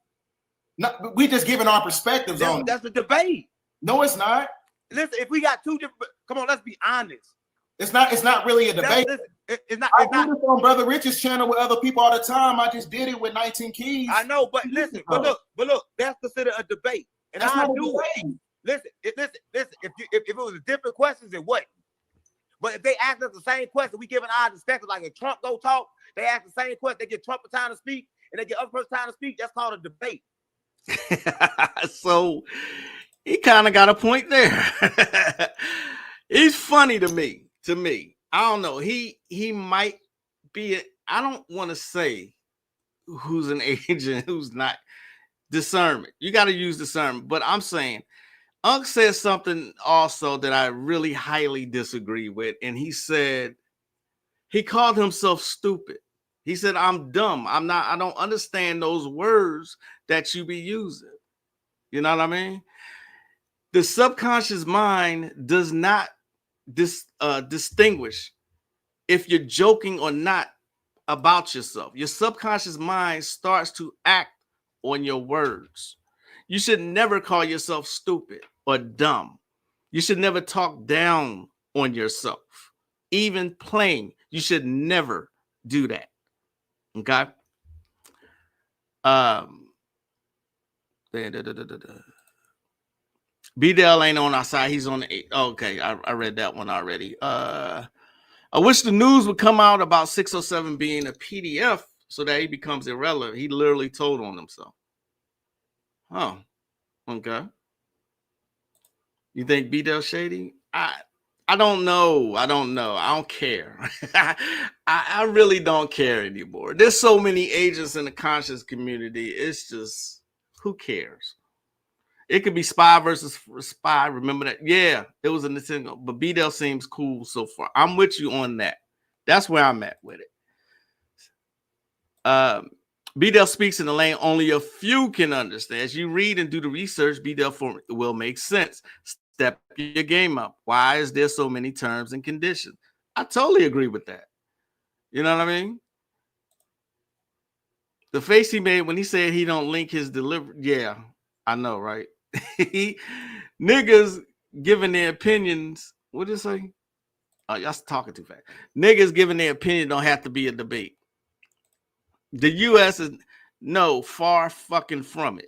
No, we just giving our perspectives on it. That's a debate. No, it's not. Listen, if we got two different, come on, let's be honest. It's not really a debate. It's not. I do this on Brother Rich's channel with other people all the time. I just did it with 19 Keys. I know, but listen, but look, that's considered a debate, and I do it. Listen. If it was different questions, it wasn't. But if they ask us the same question, we giving our perspective. Like if Trump go talk, they ask the same question. They get Trump a time to speak, and they get other person time to speak. That's called a debate. So he kind of got a point there. He's funny to me. I don't know. He might be. I don't want to say who's an agent, who's not. Discernment. You got to use discernment. But I'm saying, Unc said something also that I really highly disagree with, and he said he called himself stupid. He said, "I'm dumb. I don't understand those words that you be using." You know what I mean? The subconscious mind does not distinguish if you're joking or not about yourself. Your subconscious mind starts to act on your words. You should never call yourself stupid or dumb. You should never talk down on yourself. Even playing, you should never do that. Okay? B-Dell ain't on our side. He's on the 8. Okay, I read that one already. I wish the news would come out about 607 being a PDF so that he becomes irrelevant. He literally told on himself. Oh, okay. You think B-Dell shady? I don't know. I don't care. I really don't care anymore. There's so many agents in the conscious community. It's just, who cares? It could be spy versus spy. Remember that? Yeah, it was a Nintendo. But B-Dell seems cool so far. I'm with you on that. That's where I'm at with it. B-Dell speaks in the lane only a few can understand. As you read and do the research, B-Dell will make sense. Step your game up. Why is there so many terms and conditions? I totally agree with that. You know what I mean? The face he made when he said he don't link his delivery. Yeah, I know, right? Niggas giving their opinions. What did it say? Oh, y'all talking too fast. Niggas giving their opinion don't have to be a debate. The U.S. is far fucking from it.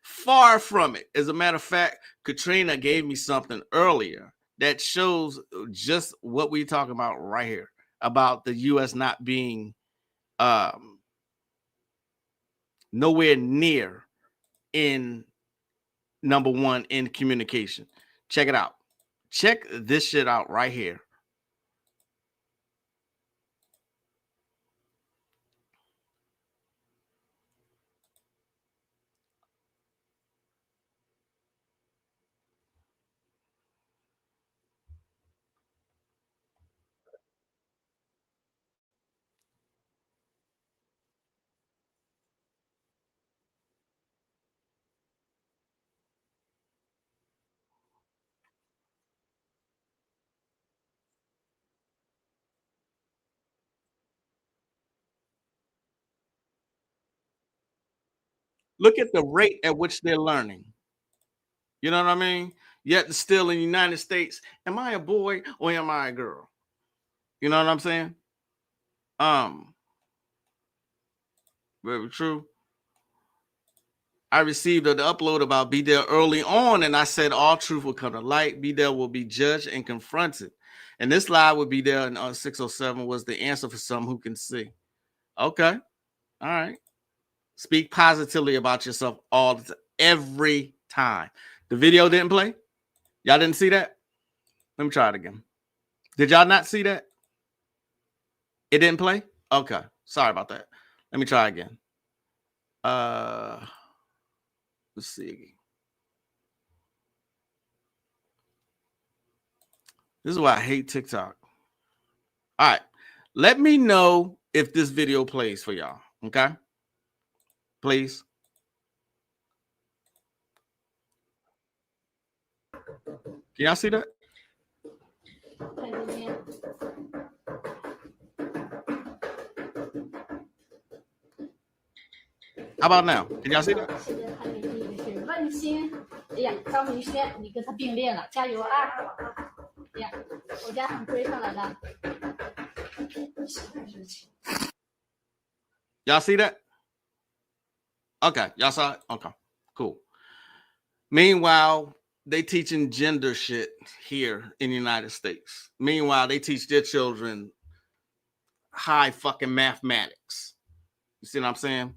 Far from it. As a matter of fact, Katrina gave me something earlier that shows just what we're talking about right here, about the U.S. not being nowhere near in number one in communication. Check it out. Check this shit out right here. Look at the rate at which they're learning. You know what I mean? Yet still in the United States, am I a boy or am I a girl? You know what I'm saying? Very true. I received an upload about be there early on, and I said all truth will come to light. Be there will be judged and confronted. And this lie would be there in 607 was the answer for some who can see. Okay. All right. Speak positively about yourself all the time, every time. The video didn't play? Y'all didn't see that? Let me try it again. Did y'all not see that? It didn't play? Okay. Sorry about that. Let me try again. Let's see. This is why I hate TikTok. All right. Let me know if this video plays for y'all. Okay. Please. Can y'all see that? How about now? Can y'all see that? Y'all see that? Okay, y'all saw it? Okay, cool. Meanwhile, they teaching gender shit here in the United States. Meanwhile, they teach their children high fucking mathematics. You see what I'm saying?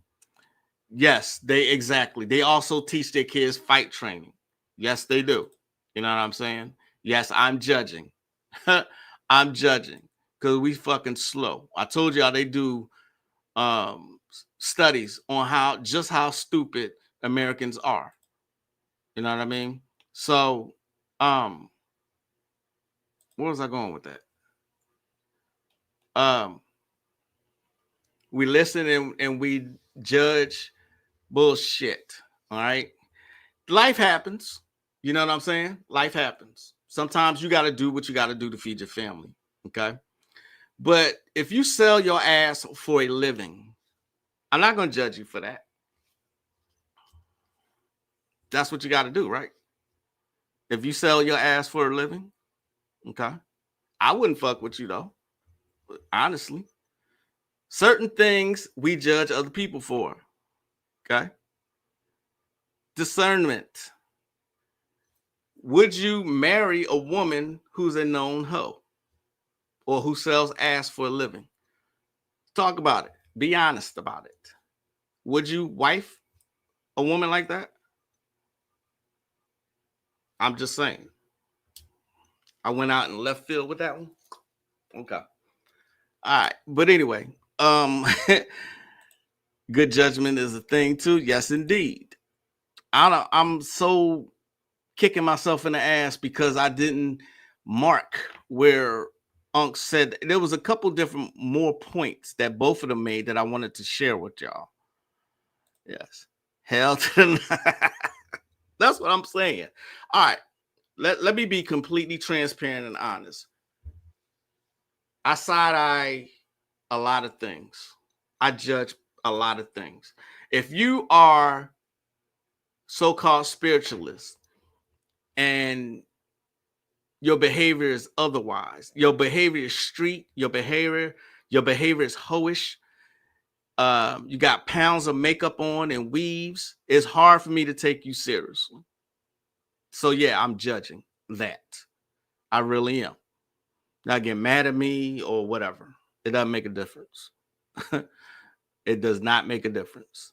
Yes, they also teach their kids fight training. Yes, they do. You know what I'm saying? Yes, I'm judging. I'm judging because we fucking slow. I told y'all they do studies on how stupid Americans are. You know what I mean? So, where was I going with that? We listen and we judge bullshit. All right. Life happens. You know what I'm saying? Life happens. Sometimes you got to do what you got to do to feed your family. Okay. But if you sell your ass for a living, I'm not going to judge you for that. That's what you got to do, right? If you sell your ass for a living, okay. I wouldn't fuck with you though. Honestly. Certain things we judge other people for. Okay. Discernment. Would you marry a woman who's a known hoe or who sells ass for a living? Talk about it. Be honest about it. Would you wife a woman like that? I'm just saying. I went out in left field with that one. Okay. All right. But anyway, good judgment is a thing too. Yes, indeed. I'm so kicking myself in the ass because I didn't mark where Unc said. There was a couple different more points that both of them made that I wanted to share with y'all. Yes. Hell to the That's what I'm saying. All right. Let me be completely transparent and honest. I side-eye a lot of things. I judge a lot of things. If you are so-called spiritualist and your behavior is otherwise, your behavior is street, your behavior is hoish, you got pounds of makeup on and weaves, it's hard for me to take you seriously. So yeah, I'm judging that. I really am. Not get mad at me or whatever. It doesn't make a difference. It does not make a difference.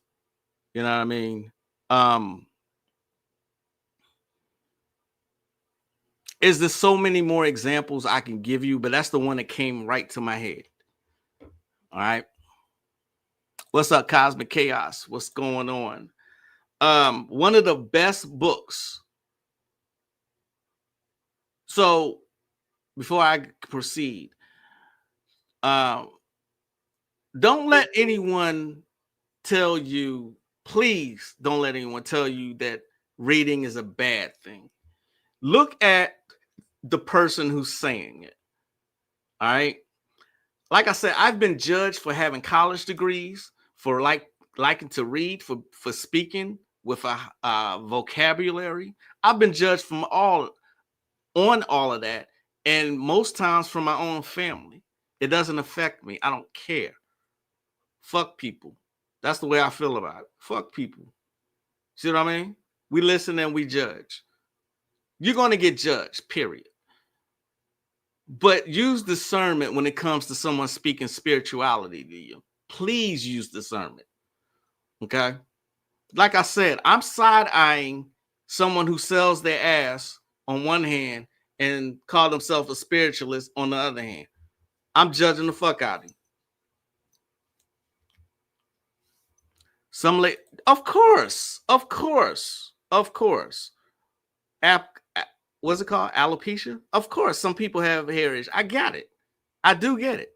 You know what I mean? Is there so many more examples I can give you, but that's the one that came right to my head. All right. What's up, Cosmic Chaos? What's going on? One of the best books. So before I proceed, don't let anyone tell you, please don't let anyone tell you that reading is a bad thing. Look at the person who's saying it. All right. Like I said, I've been judged for having college degrees, for liking to read, for speaking with a vocabulary. I've been judged on all of that, and most times from my own family. It doesn't affect me. I don't care. Fuck people. That's the way I feel about it. Fuck people. See what I mean? We listen and we judge. You're going to get judged, period. But use discernment when it comes to someone speaking spirituality to you. Please use discernment. Okay? Like I said, I'm side-eyeing someone who sells their ass on one hand and call themselves a spiritualist on the other hand. I'm judging the fuck out of you. Of course. What's it called? Alopecia? Of course, some people have hair issues. I got it. I do get it.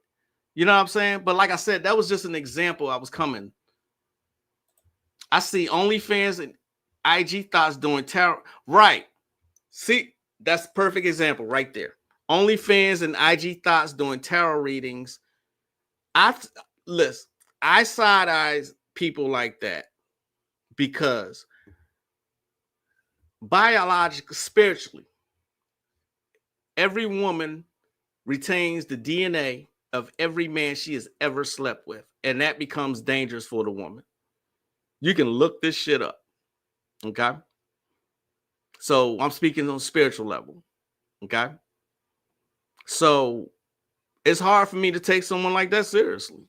You know what I'm saying? But like I said, that was just an example. I was coming. I see OnlyFans and IG thoughts doing tarot. Right. See, that's a perfect example right there. OnlyFans and IG thoughts doing tarot readings. I side eyes people like that because biologically, spiritually, every woman retains the DNA of every man she has ever slept with, and that becomes dangerous for the woman. You can look this shit up, okay? So I'm speaking on a spiritual level, okay? So it's hard for me to take someone like that seriously.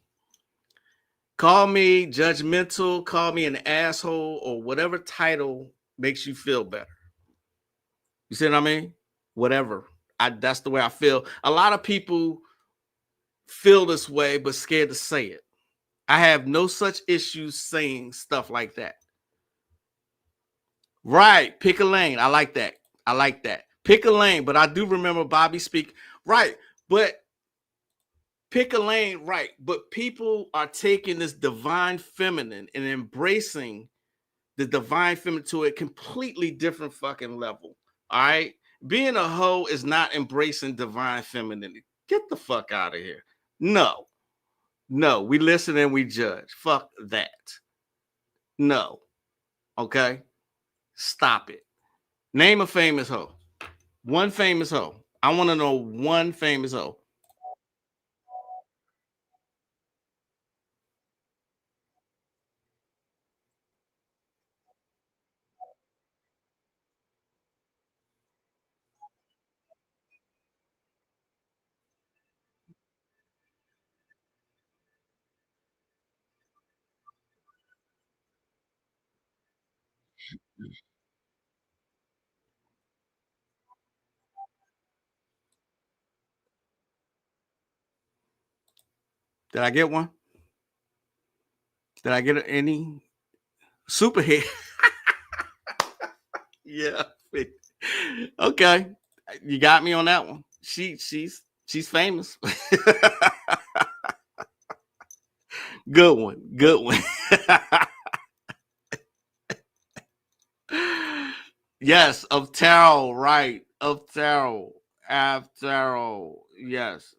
Call me judgmental, call me an asshole, or whatever title makes you feel better. You see what I mean? Whatever. That's the way I feel. A lot of people feel this way, but scared to say it. I have no such issues saying stuff like that. Right. Pick a lane. I like that. Pick a lane. But I do remember Bobby speak. Right. But pick a lane. Right. But people are taking this divine feminine and embracing the divine feminine to a completely different fucking level. All right. Being a hoe is not embracing divine femininity. Get the fuck out of here. No, we listen and we judge. Fuck that. No. Okay. Stop it. Name a famous hoe. One famous hoe. I want to know one famous hoe. Did I get one? Did I get any superhit? Yeah. Okay. You got me on that one. She's famous. Good one. Yes, of tarot, right. Of tarot. Yes.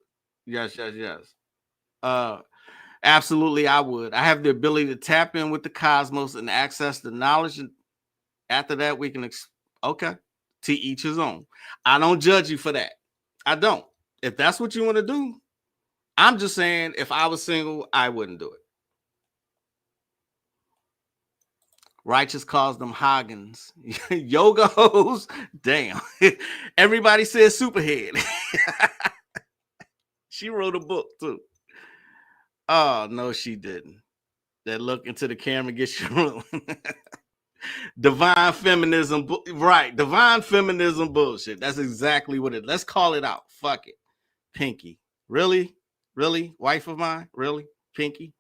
Absolutely, I would. I have the ability to tap in with the cosmos and access the knowledge. And after that, we can, okay, to each his own. I don't judge you for that. I don't. If that's what you want to do, I'm just saying, if I was single, I wouldn't do it. Righteous calls them Hoggins. Yoga hoes. Damn. Everybody says Superhead. She wrote a book too. Oh, no, she didn't. That look into the camera gets you ruined. Divine feminism. Right. Divine feminism bullshit. That's exactly what it is. Let's call it out. Fuck it. Pinky. Really? Really? Wife of mine? Really? Pinky?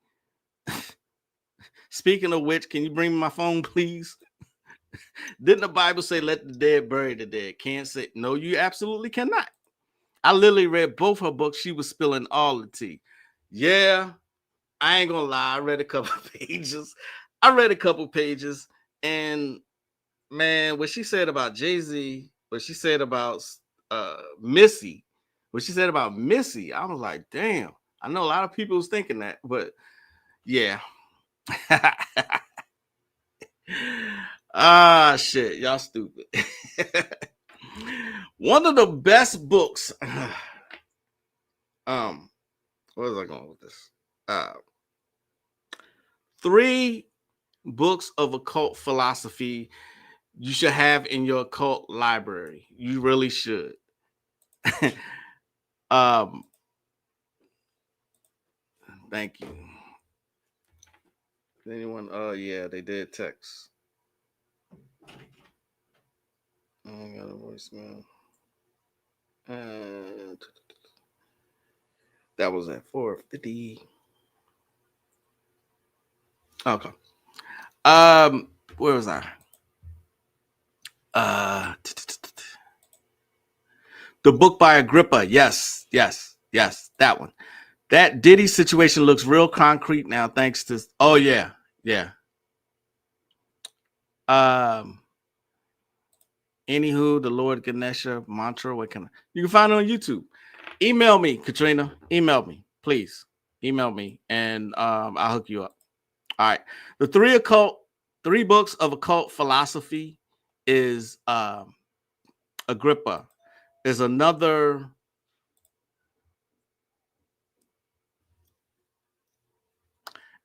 Speaking of which, can you bring me my phone, please? Didn't the Bible say, let the dead bury the dead? Can't say. No, you absolutely cannot. I literally read both her books. She was spilling all the tea. Yeah, I ain't gonna lie. I read a couple pages. And man, what she said about Jay-Z, what she said about Missy, I was like, damn. I know a lot of people was thinking that, but yeah. Shit, y'all stupid. One of the best books. Where was I going with this? 3 books of occult philosophy you should have in your occult library. You really should. Thank you. Anyone? Oh yeah, they did text. I got a voicemail. That was at 4:50. Okay. Where was I? The book by Agrippa. Yes, that one. That Diddy situation looks real concrete now, thanks to. Oh yeah. Anywho, the Lord Ganesha mantra. What can you can find it on YouTube? Email me, Katrina. Email me, please. Email me, and I'll hook you up. All right. The 3 books of occult philosophy is Agrippa. Is another.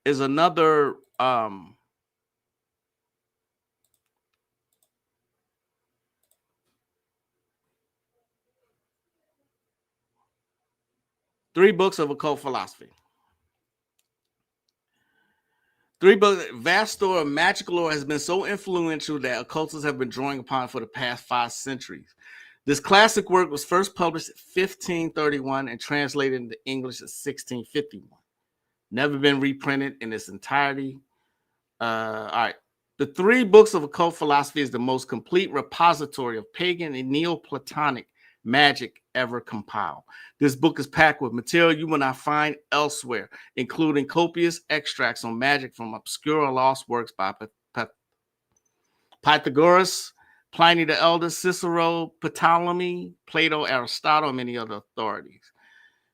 Is another 3 books of occult philosophy. 3 books. Vast store of magical lore has been so influential that occultists have been drawing upon for the past 5 centuries. This classic work was first published in 1531 and translated into English in 1651. Never been reprinted in its entirety. All right. The 3 books of occult philosophy is the most complete repository of pagan and Neoplatonic magic ever compiled. This book is packed with material you will not find elsewhere, including copious extracts on magic from obscure lost works by Pythagoras, Pliny the Elder, Cicero, Ptolemy, Plato, Aristotle, and many other authorities.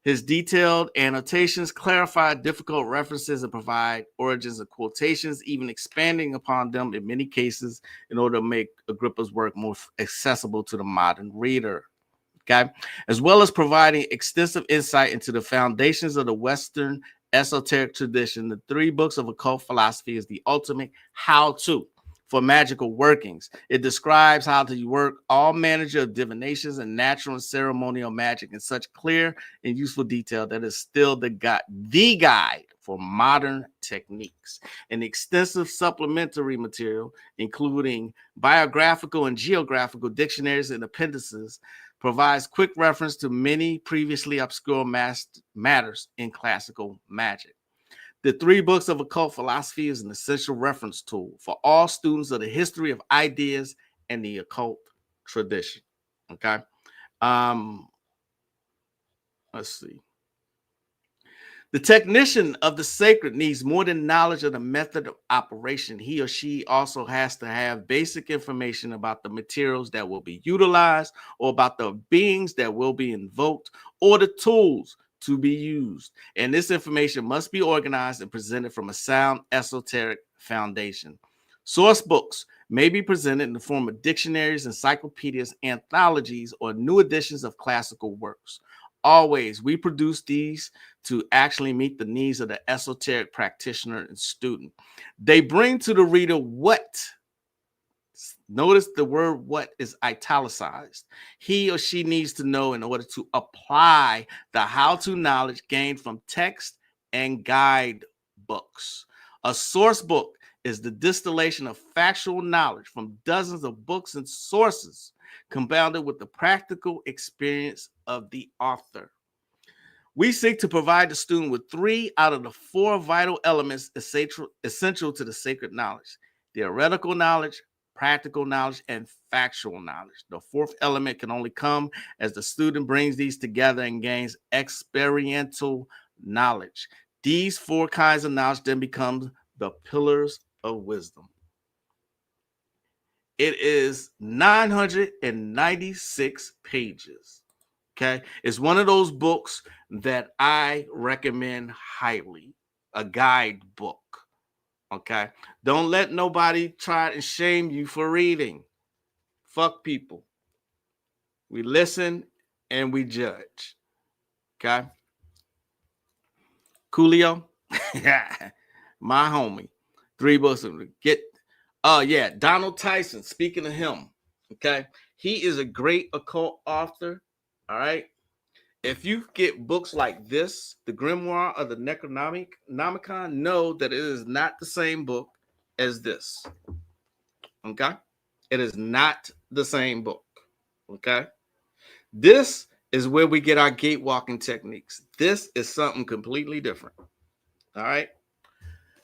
His detailed annotations clarify difficult references and provide origins of quotations, even expanding upon them in many cases in order to make Agrippa's work more accessible to the modern reader. Okay, as well as providing extensive insight into the foundations of the Western esoteric tradition, the 3 books of occult philosophy is the ultimate how-to for magical workings. It describes how to work all manner of divinations and natural and ceremonial magic in such clear and useful detail that is still the guide for modern techniques. An extensive supplementary material, including biographical and geographical dictionaries and appendices, provides quick reference to many previously obscure matters in classical magic. The 3 books of occult philosophy is an essential reference tool for all students of the history of ideas and the occult tradition. Okay. Let's see. The technician of the sacred needs more than knowledge of the method of operation. He or she also has to have basic information about the materials that will be utilized, or about the beings that will be invoked, or the tools to be used. And this information must be organized and presented from a sound esoteric foundation. Source books may be presented in the form of dictionaries, encyclopedias, anthologies, or new editions of classical works. always, we produce these to actually meet the needs of the esoteric practitioner and student. They bring to the reader what. Notice the word what is italicized. He or she needs to know in order to apply the how-to knowledge gained from text and guide books. A source book is the distillation of factual knowledge from dozens of books and sources, compounded with the practical experience of the author. We seek to provide the student with 3 out of the 4 vital elements essential to the sacred knowledge: theoretical knowledge, practical knowledge, and factual knowledge. The 4th element can only come as the student brings these together and gains experiential knowledge. These 4 kinds of knowledge then become the pillars of wisdom. It is 996 pages. Okay, it's one of those books that I recommend highly, a guidebook. Okay, don't let nobody try and shame you for reading. Fuck people. We listen and we judge. Okay, Coolio, my homie, 3 books. Yeah, Donald Tyson. Speaking of him, okay, he is a great occult author. All right. If you get books like this, the Grimoire of the Necronomicon, know that it is not the same book as this. Okay? It is not the same book. Okay? This is where we get our gate walking techniques. This is something completely different. All right?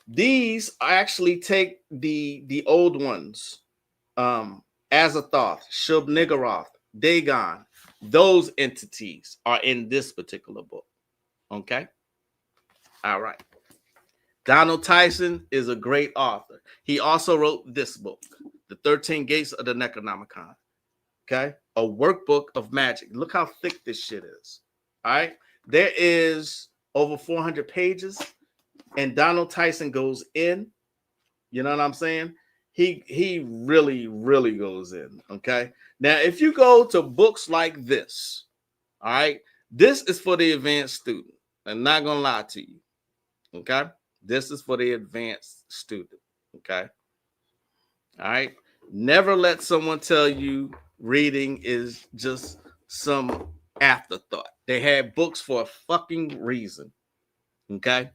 These actually take the old ones. Azathoth, Shub-Niggurath, Dagon. Those entities are in this particular book. Okay? All right. Donald Tyson is a great author. He also wrote this book, The 13 Gates of the Necronomicon. Okay? A workbook of magic. Look how thick this shit is. All right? There is over 400 pages, and Donald Tyson goes in. You know what I'm saying? He really, really goes in. Okay? Now, if you go to books like this, all right, this is for the advanced student. I'm not going to lie to you. Okay? This is for the advanced student. Okay? All right? Never let someone tell you reading is just some afterthought. They had books for a fucking reason. Okay?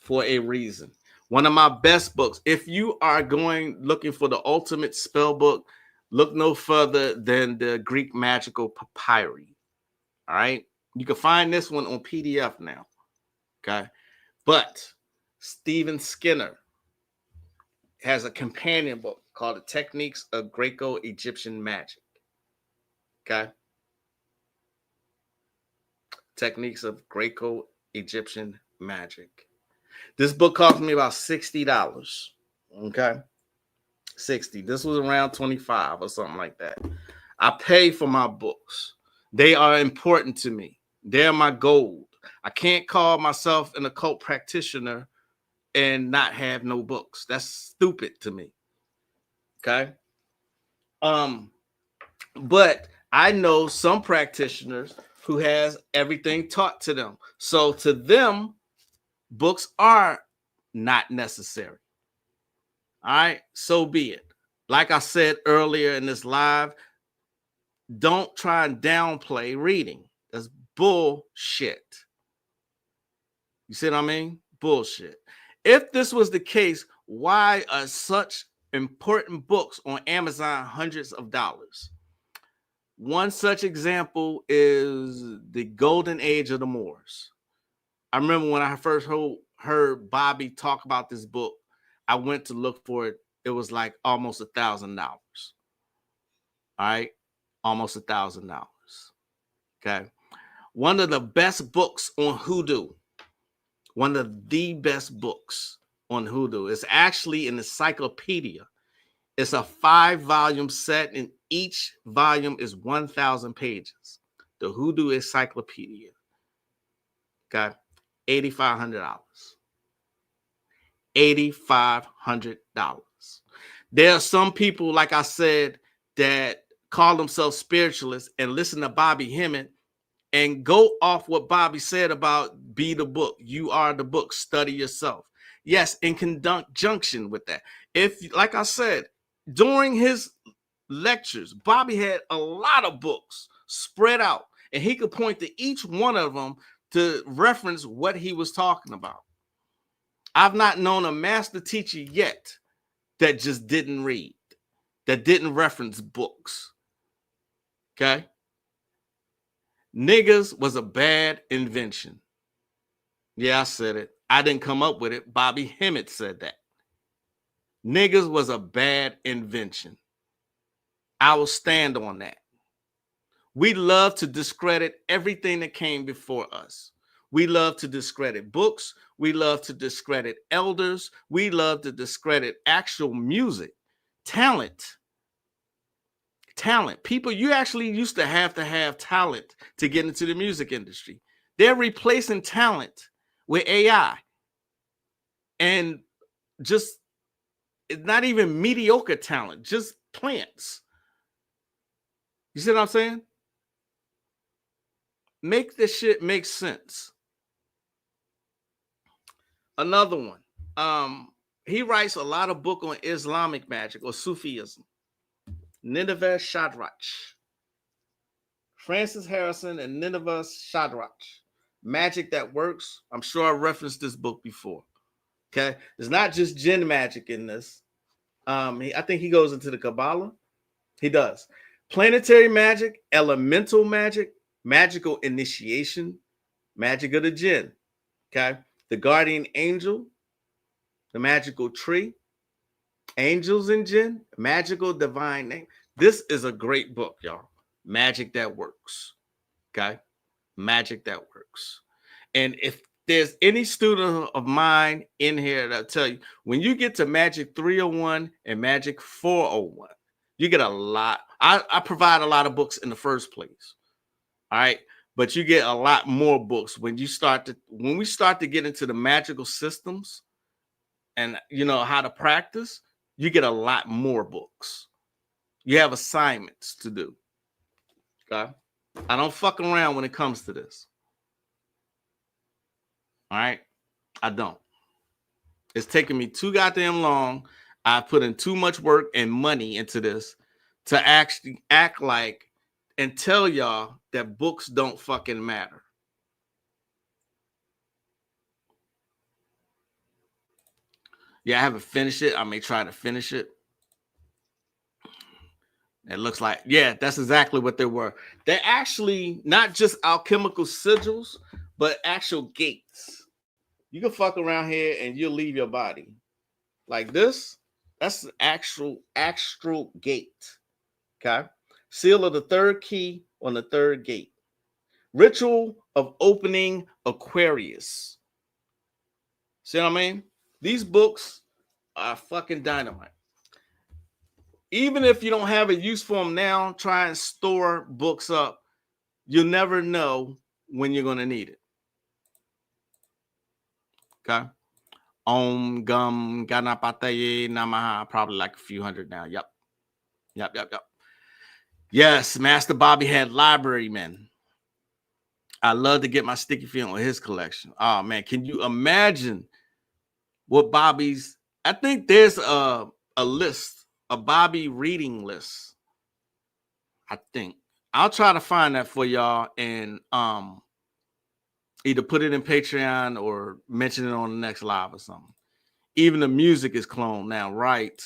For a reason. One of my best books. If you are looking for the ultimate spell book, look no further than the Greek Magical Papyri. All right. You can find this one on PDF now. Okay. But Stephen Skinner has a companion book called The Techniques of Greco-Egyptian Magic. Okay. Techniques of Greco-Egyptian Magic. This book cost me about $60. Okay. 60. This was around 25 or something like that. I pay for my books. They are important to me. They're my gold. I can't call myself an occult practitioner and not have no books. That's stupid to me. Okay. But I know some practitioners who has everything taught to them. So to them, books are not necessary. All right, so be it. Like I said earlier in this live, don't try and downplay reading. That's bullshit. You see what I mean? Bullshit. If this was the case, why are such important books on Amazon hundreds of dollars? One such example is The Golden Age of the Moors. I remember when I first heard Bobby talk about this book, I went to look for it. It was like almost $1,000. All right. Almost $1,000. Okay. One of the best books on Hoodoo. One of the best books on Hoodoo. It's actually an encyclopedia. It's a 5-volume set, and each volume is 1,000 pages. The Hoodoo Encyclopedia. Okay. $8,500. $8,500. There are some people, like I said, that call themselves spiritualists and listen to Bobby Hemmett and go off what Bobby said about be the book. You are the book. Study yourself. Yes, in conjunction with that. If, like I said, during his lectures, Bobby had a lot of books spread out, and he could point to each one of them to reference what he was talking about. I've not known a master teacher yet that just didn't read, that didn't reference books. Okay? Niggas was a bad invention. Yeah, I said it. I didn't come up with it. Bobby Hemmett said that. Niggas was a bad invention. I will stand on that. We love to discredit everything that came before us. We love to discredit books. We love to discredit elders. We love to discredit actual music, talent. Talent. People, you actually used to have talent to get into the music industry. They're replacing talent with AI. And just, it's not even mediocre talent, just plants. You see what I'm saying? Make this shit make sense. Another one. He writes a lot of book on Islamic magic or Sufism. Nineveh Shadrach. Francis Harrison and Nineveh Shadrach. Magic that works. I'm sure I referenced this book before. Okay. It's not just jinn magic in this. I think he goes into the Kabbalah. He does. Planetary magic, elemental magic, magical initiation, magic of the jinn. Okay. The guardian angel, the magical tree, angels and jinn, magical divine name. This is a great book, y'all. Magic that works. Okay. Magic that works. And if there's any student of mine in here that'll tell you, when you get to Magic 301 and Magic 401, you get a lot. I provide a lot of books in the first place. All right. But you get a lot more books when we start to get into the magical systems and how to practice, you get a lot more books. You have assignments to do. Okay. I don't fuck around when it comes to this. All right. I don't. It's taking me too goddamn long. I put in too much work and money into this to actually act like and tell y'all that books don't fucking matter. Yeah, I haven't finished it. I may try to finish it. It looks like, yeah, that's exactly what they were. They're actually not just alchemical sigils, but actual gates. You can fuck around here and you'll leave your body. Like this, that's an actual astral gate. Okay. Seal of the third key on the third gate. Ritual of opening Aquarius. See what I mean? These books are fucking dynamite. Even if you don't have a use for them now, try and store books up. You'll never know when you're going to need it. Okay. Om Gum Ganapataye Namaha. Probably like a few hundred now. Yep. Yes, Master Bobby had library men. I love to get my sticky feeling on his collection. Oh man, can you imagine what Bobby's? I think there's a list, a Bobby reading list. I think I'll try to find that for y'all and either put it in Patreon or mention it on the next live or something. Even the music is cloned now, right?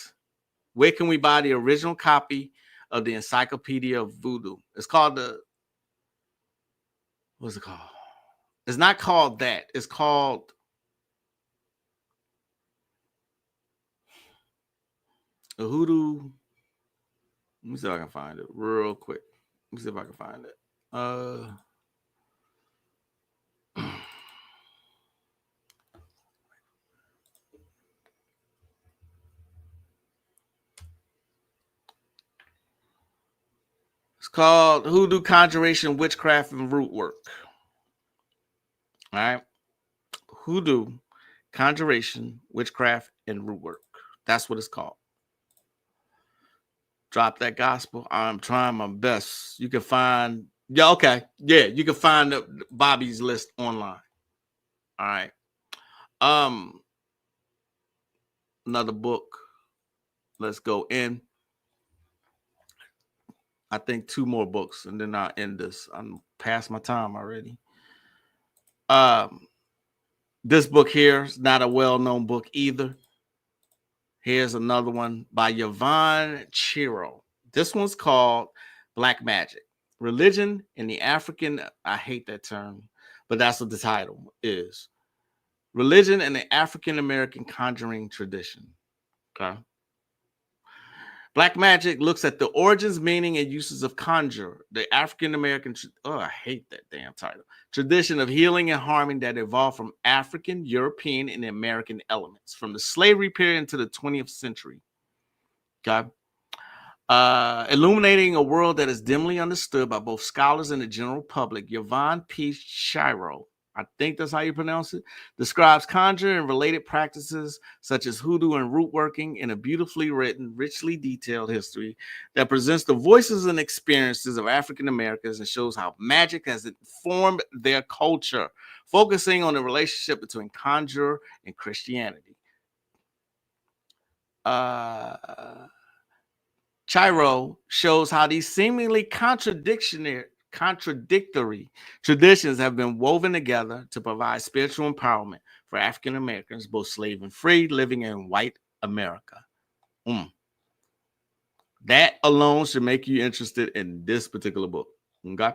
Where can we buy the original copy of the Encyclopedia of Voodoo? It's called what's it called? It's not called that. It's called a Hoodoo. Let me see if I can find it real quick. Let me see if I can find it. It's called Hoodoo, Conjuration, Witchcraft, and Root Work. All right. Hoodoo, Conjuration, Witchcraft, and Root Work. That's what it's called. Drop that gospel. I'm trying my best. You can find Yeah, okay. Yeah, you can find Bobby's list online. All right. Another book. Let's go in. I think 2 more books, and then I'll end this. I'm past my time already. This book here is not a well-known book either. Here's another one by Yvonne Chiro. This one's called Black Magic, Religion in the African, I hate that term, but that's what the title is. Religion in the African American Conjuring Tradition. Okay. Black Magic looks at the origins, meaning, and uses of conjure, the African American, I hate that damn title, tradition of healing and harming that evolved from African, European, and American elements from the slavery period into the 20th century. Okay. Illuminating a world that is dimly understood by both scholars and the general public, Yvonne P. Chiro, I think that's how you pronounce it, describes conjure and related practices such as hoodoo and root working in a beautifully written, richly detailed history that presents the voices and experiences of African Americans and shows how magic has informed their culture, focusing on the relationship between conjure and Christianity. Chiro shows how these seemingly contradictory traditions have been woven together to provide spiritual empowerment for African Americans, both slave and free, living in white America. That alone should make you interested in this particular book. Okay. All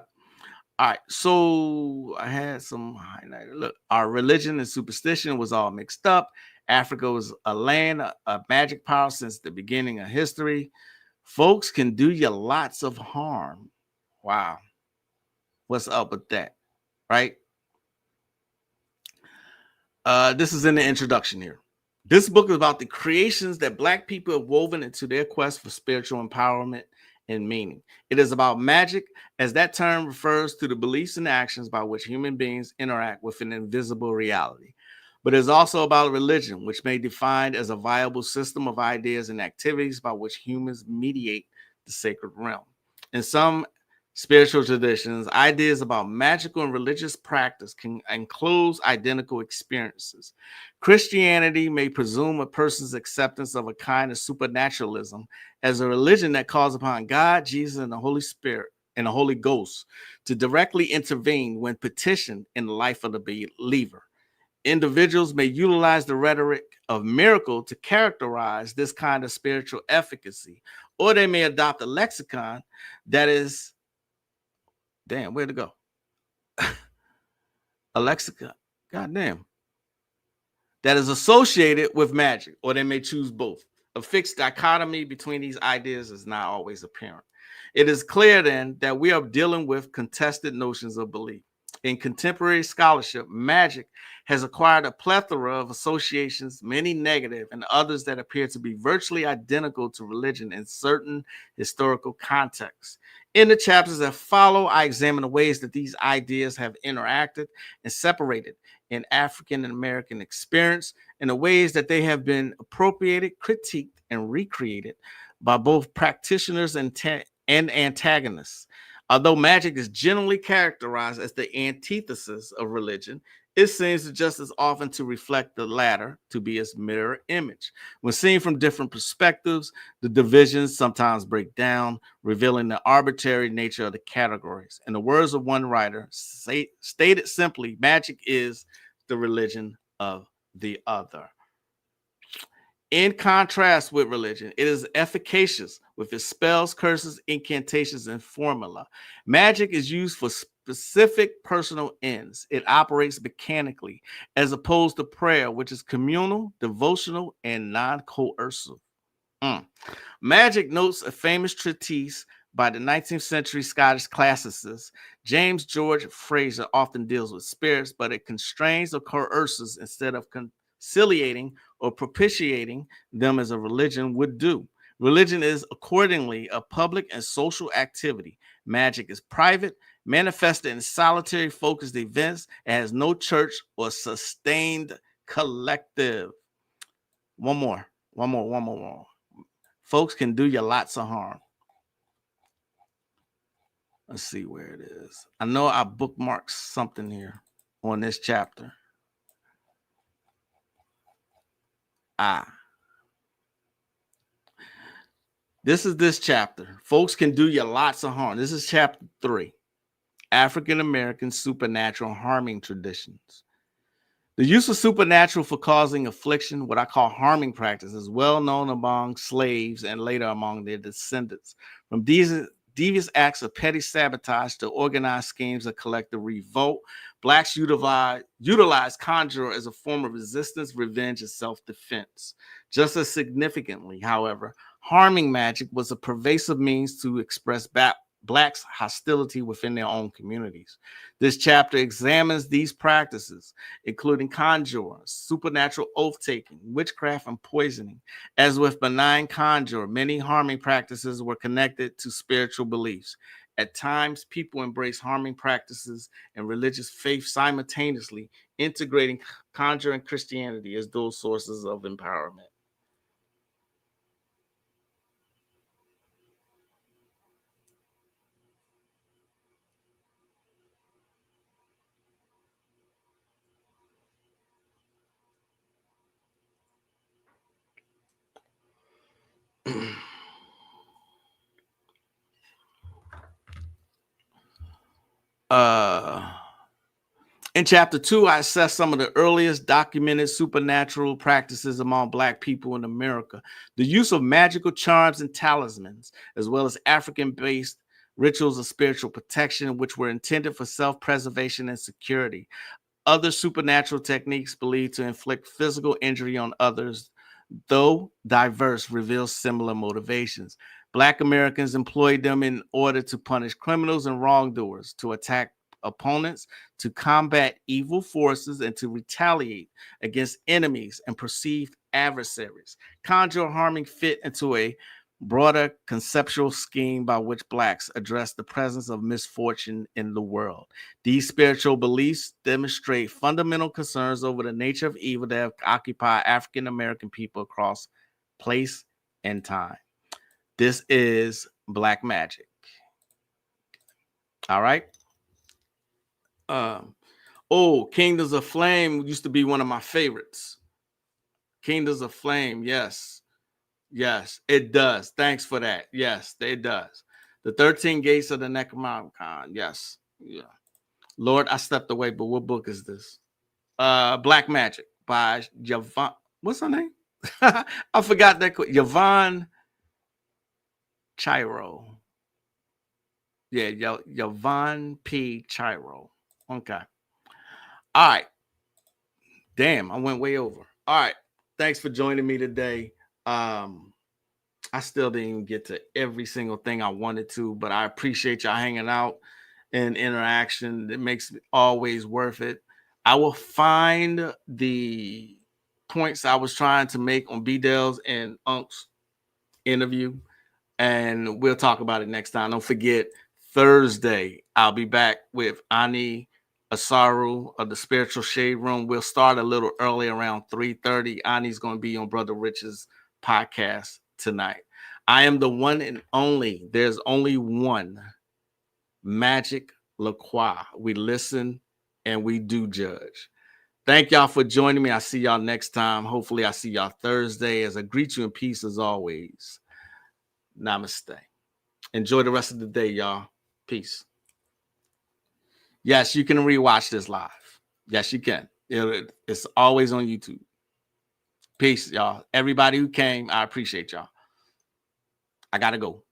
right. So I had some highlighted. Look, our religion and superstition was all mixed up. Africa was a land of magic power since the beginning of history. Folks can do you lots of harm. Wow. What's up with that? Right? This is in the introduction here. This book is about the creations that Black people have woven into their quest for spiritual empowerment and meaning. It is about magic, as that term refers to the beliefs and actions by which human beings interact with an invisible reality. But it's also about religion, which may be defined as a viable system of ideas and activities by which humans mediate the sacred realm. In some spiritual traditions, ideas about magical and religious practice can include identical experiences. Christianity may presume a person's acceptance of a kind of supernaturalism as a religion that calls upon God, Jesus, and the Holy Spirit and the Holy Ghost to directly intervene when petitioned in the life of the believer. Individuals may utilize the rhetoric of miracle to characterize this kind of spiritual efficacy, or they may adopt a lexicon that is, damn, where'd it go? A lexicon, goddamn, that is associated with magic, or they may choose both. A fixed dichotomy between these ideas is not always apparent. It is clear then that we are dealing with contested notions of belief. In contemporary scholarship, magic has acquired a plethora of associations, many negative and others that appear to be virtually identical to religion in certain historical contexts. In the chapters that follow, I examine the ways that these ideas have interacted and separated in African American experience, and the ways that they have been appropriated, critiqued, and recreated by both practitioners and antagonists. Although magic is generally characterized as the antithesis of religion, it seems to just as often to reflect the latter, to be its mirror image. When seen from different perspectives, the divisions sometimes break down, revealing the arbitrary nature of the categories. In the words of one writer, stated simply, magic is the religion of the other. In contrast with religion, it is efficacious with its spells, curses, incantations, and formula. Magic is used for specific personal ends. It operates mechanically, as opposed to prayer, which is communal, devotional, and non-coercive. Magic notes a famous treatise by the 19th century Scottish classicist James George Fraser often deals with spirits, but it constrains or coerces instead of conciliating or propitiating them as a religion would do. Religion is accordingly a public and social activity. Magic is private, manifested in solitary focused events, and has no church or sustained collective. One more. Folks can do you lots of harm. Let's see where it is. I know I bookmarked something here on this chapter. This is this chapter. Folks can do you lots of harm. This is chapter 3. African American supernatural harming traditions. The use of supernatural for causing affliction, what I call harming practice, is well known among slaves and later among their descendants. From these devious acts of petty sabotage to organized schemes of collective revolt, blacks utilize conjure as a form of resistance, revenge, and self-defense. Just as significantly, however, harming magic was a pervasive means to express blacks' hostility within their own communities. This chapter examines these practices, including conjure, supernatural oath-taking, witchcraft, and poisoning. As with benign conjure, many harming practices were connected to spiritual beliefs. At times, people embrace harming practices and religious faith simultaneously, integrating conjure and Christianity as dual sources of empowerment. In chapter 2, I assess some of the earliest documented supernatural practices among Black people in America. The use of magical charms and talismans, as well as African-based rituals of spiritual protection, which were intended for self-preservation and security. Other supernatural techniques believed to inflict physical injury on others, though diverse, reveal similar motivations. Black Americans employed them in order to punish criminals and wrongdoers, to attack opponents, to combat evil forces, and to retaliate against enemies and perceived adversaries. Conjure harming fit into a broader conceptual scheme by which Blacks address the presence of misfortune in the world. These spiritual beliefs demonstrate fundamental concerns over the nature of evil that have occupied African American people across place and time. This is Black Magic. All right. Kingdoms of Flame used to be one of my favorites. Kingdoms of Flame, yes. Yes, it does. Thanks for that. Yes, it does. The 13 Gates of the Necronomicon. Yes. Yeah. Lord, I stepped away, but what book is this? Black Magic by Yvonne. What's her name? I forgot that. Yvonne Chiro. Yeah, Yvonne P. Chiro. Okay. All right. Damn, I went way over. All right. Thanks for joining me today. I still didn't even get to every single thing I wanted to, but I appreciate y'all hanging out and interaction. It makes it always worth it. I will find the points I was trying to make on B-Dell's and Unk's interview, and we'll talk about it next time. Don't forget, Thursday, I'll be back with Ani Asaru of the Spiritual Shade Room. We'll start a little early, around 3:30. Ani's going to be on Brother Rich's podcast tonight. I am the one and only. There's only one Magick LaCroix. We listen and we do judge. Thank y'all for joining me. I see y'all next time. Hopefully I see y'all Thursday. As I greet you in peace as always. Namaste. Enjoy the rest of the day, y'all. Peace. Yes, you can rewatch this live. Yes, you can. It's always on YouTube. Peace, y'all. Everybody who came, I appreciate y'all. I gotta go.